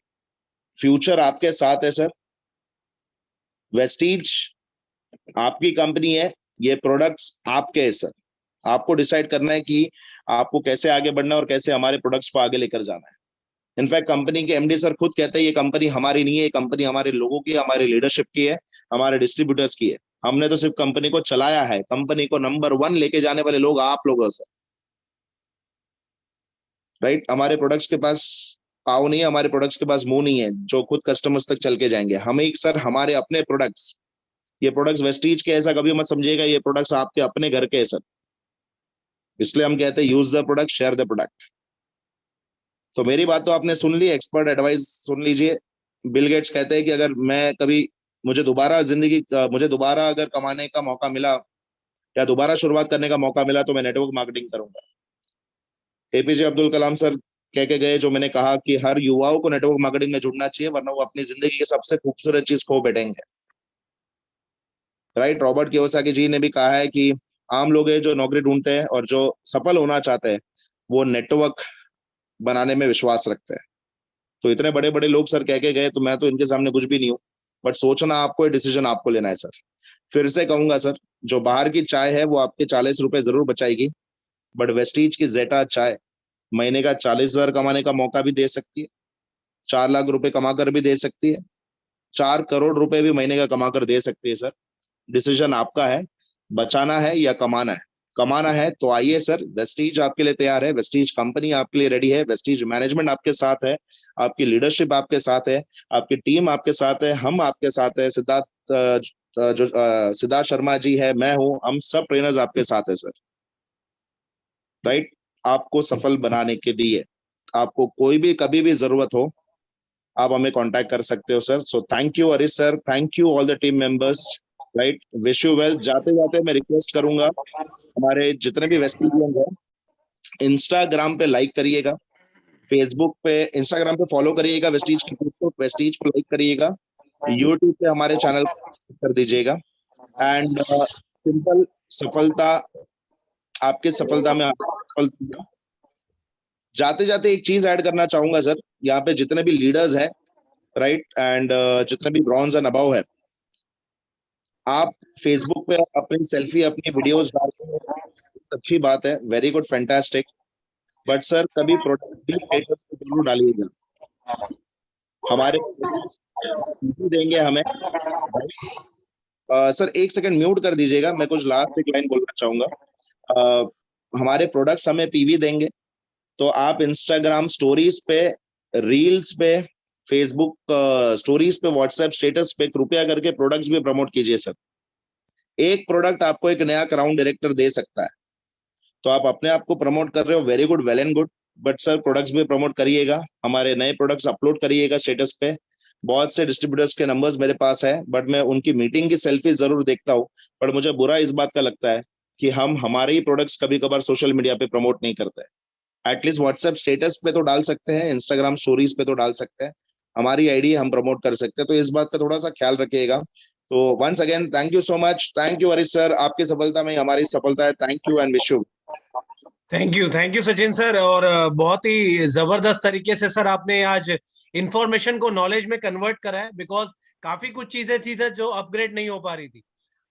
future आपके साथ है सर। वेस्टीज आपकी कंपनी है, ये प्रोडक्ट्स आपके हैं सर। आपको डिसाइड करना है कि आपको कैसे आगे बढ़ना है और कैसे हमारे प्रोडक्ट्स को आगे लेकर जाना है। इनफैक्ट कंपनी के एमडी सर खुद कहते हैं ये कंपनी हमारी नहीं है, ये कंपनी हमारे लोगों की है, हमारे लीडरशिप की है, हमारे डिस्ट्रीब्यूटर्स की है। हमने तो सिर्फ कंपनी को चलाया है, कंपनी को नंबर 1 लेके जाने वाले लोग आप लोग हो सर, राइट। हमारे प्रोडक्ट्स के पास पाव नहीं है, हमारे प्रोडक्ट्स के पास मुंह नहीं है जो खुद कस्टमर्स तक चल के जाएंगे। हमें सर हमारे अपने प्रोडक्ट्स, ये प्रोडक्ट्स वेस्टीज के ऐसा कभी मत समझिएगा, ये प्रोडक्ट्स आपके अपने घर के हैं सर। इसलिए हम कहते हैं use the product, share the product. तो मेरी बात तो आपने सुन ली, एक्सपर्ट एडवाइस सुन लीजिए। बिल गेट्स कहते हैं कि अगर मैं कभी मुझे दोबारा अगर कमाने का मौका मिला या दोबारा शुरुआत करने का मौका मिला तो मैं नेटवर्क मार्केटिंग करूंगा। एपीजे अब्दुल कलाम सर कह के गए, जो मैंने कहा कि हर युवाओं को नेटवर्क मार्केटिंग में जुड़ना चाहिए, वरना वो अपनी जिंदगी की सबसे खूबसूरत चीज खो बैठेंगे, राइट। रॉबर्ट कियोसाकी जी ने भी कहा है कि आम लोग हैं जो नौकरी ढूंढते हैं और जो सफल होना चाहते हैं वो नेटवर्क बनाने में विश्वास रखते हैं। तो इतने बड़े बड़े लोग सर कह के गए, तो मैं तो इनके सामने कुछ भी नहीं हूँ, बट सोचना आपको है, डिसीजन आपको लेना है सर। फिर से कहूंगा सर, जो बाहर की चाय है वो आपके 40 रुपए जरूर बचाएगी, बट वेस्टीज की जेटा चाय महीने का 40,000 कमाने का मौका भी दे सकती है, 4 लाख रुपए कमा कर भी दे सकती है, 4 करोड़ रुपए भी महीने का कमा कर दे सकती है सर। डिसीजन आपका है, बचाना है या कमाना है। कमाना है तो आइए सर, वेस्टीज आपके लिए तैयार है, वेस्टीज कंपनी आपके लिए रेडी है, वेस्टीज मैनेजमेंट आपके साथ है, आपकी लीडरशिप आपके साथ है, आपकी टीम आपके साथ है, हम आपके साथ है। सिद्धार्थ शर्मा जी है, मैं हूं, हम सब ट्रेनर्स आपके साथ है सर, राइट। आपको सफल बनाने के लिए आपको कोई भी कभी भी जरूरत हो आप हमें कांटेक्ट कर सकते हो sir. So thank you Harish sir, thank you all the team members, right. Wish you well. जाते जाते मैं रिक्वेस्ट करूंगा हमारे जितने भी वेस्टिजियंस हैं, इंस्टाग्राम पे लाइक करिएगा, फेसबुक पे, इंस्टाग्राम पे फॉलो करिएगा वेस्टीज की पेज को, वेस्टीज को लाइक करिएगा, यूट्यूब पे हमारे चैनल को कर दीजिएगा। एंड सिंपल सफलता, आपकी सफलता में सफलता। जाते जाते एक चीज ऐड करना चाहूंगा सर, यहाँ पे जितने भी लीडर्स हैं, राइट, एंड जितने भी ब्रॉन्ज एंड अबव है, आप फेसबुक पे अपनी सेल्फी, अपनी वीडियोस डालते हैं, अच्छी बात है, very good, fantastic, but sir कभी प्रोडक्ट स्टेटस पे जरूर डालिएगा। हमारे देंगे हमें, सर एक सेकंड म्यूट कर दीजिएगा, मैं कुछ लास्ट एक लाइन बोलना चाहूंगा। हमारे प्रोडक्ट्स हमें पीवी देंगे, तो आप इंस्टाग्राम स्टोरीज पे, रील्स पे, फेसबुक स्टोरीज पे, व्हाट्सएप स्टेटस पे कृपया करके प्रोडक्ट्स भी प्रमोट कीजिए सर। एक प्रोडक्ट आपको एक नया क्राउन डायरेक्टर दे सकता है, तो आप अपने आप को प्रमोट कर रहे हो, very good, well and good, but sir products भी प्रमोट करिएगा, हमारे नए प्रोडक्ट्स अपलोड करिएगा स्टेटस पे। बहुत से डिस्ट्रीब्यूटर्स के नंबर्स मेरे पास है, बट मैं उनकी मीटिंग की सेल्फी जरूर देखता हूँ, पर मुझे बुरा इस बात का लगता है कि हम हमारे ही प्रोडक्ट्स कभी कभार सोशल मीडिया पे प्रमोट नहीं करते। एटलीस्ट व्हाट्सएप स्टेटस पे तो डाल सकते हैं, इंस्टाग्राम स्टोरीज पे तो डाल सकते हैं, हमारी आईडी हम प्रमोट कर सकते हैं, तो इस बात पे थोड़ा सा ख्याल रखिएगा। तो once again thank you so much, thank you Harish sir, आपकी सफलता में हमारी सफलता है, thank you and wish you. Thank you Sachin sir. और बहुत ही जबरदस्त तरीके से सर आपने आज इंफॉर्मेशन को नॉलेज में कन्वर्ट करा है, बिकॉज काफी कुछ चीजें चीजें जो अपग्रेड नहीं हो पा रही थी,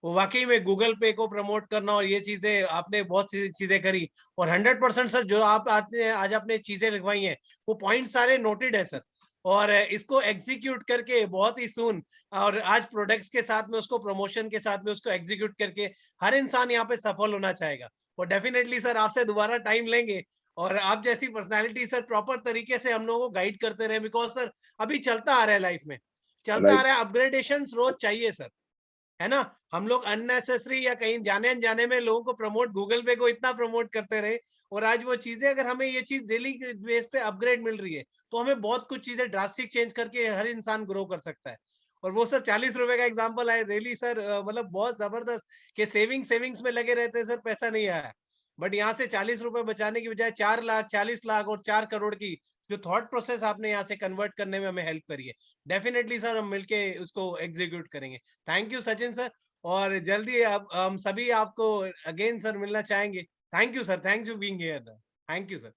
वो वाकई में गूगल पे को प्रमोट करना और ये चीजें आपने बहुत सी चीजें करी। और 100% सर जो आप आज आपने चीजें लिखवाई हैं वो पॉइंट सारे नोटेड है सर, और इसको एग्जीक्यूट करके बहुत ही सून, और आज प्रोडक्ट्स के साथ में उसको प्रमोशन के साथ में उसको एग्जीक्यूट करके हर इंसान यहाँ पे सफल होना चाहेगा। और डेफिनेटली सर आपसे दोबारा टाइम लेंगे, और आप जैसी पर्सनालिटी सर प्रॉपर तरीके से हम लोगों को गाइड करते रहे, बिकॉज सर अभी चलता आ रहा है, लाइफ में चलता आ राइट, रहा है, अपग्रेडेशन रोज चाहिए सर, है ना। हम लोग अननेसेसरी या कहीं जाने अनजाने में लोगों को प्रमोट, गूगल पे को इतना प्रमोट करते रहे, और आज वो चीजें अगर हमें ये चीज डेली बेस पे अपग्रेड मिल रही है, तो हमें बहुत कुछ चीजें ड्रास्टिक चेंज करके हर इंसान ग्रो कर सकता है। और वो सर 40 रुपए का एग्जाम्पल है, रियली सर मतलब बहुत जबरदस्त कि सेविंग्स में लगे रहते हैं सर, पैसा नहीं आया, बट यहाँ से 40 रुपए बचाने की बजाय 4 लाख, 40 लाख और 4 करोड़ की जो थॉट प्रोसेस आपने यहाँ से कन्वर्ट करने में हमें हेल्प करी है, डेफिनेटली सर हम मिलके उसको एग्जीक्यूट करेंगे। थैंक यू सचिन सर, और जल्दी अब हम सभी आपको अगेन सर मिलना चाहेंगे। Thank you sir, thanks you being here, thank you sir.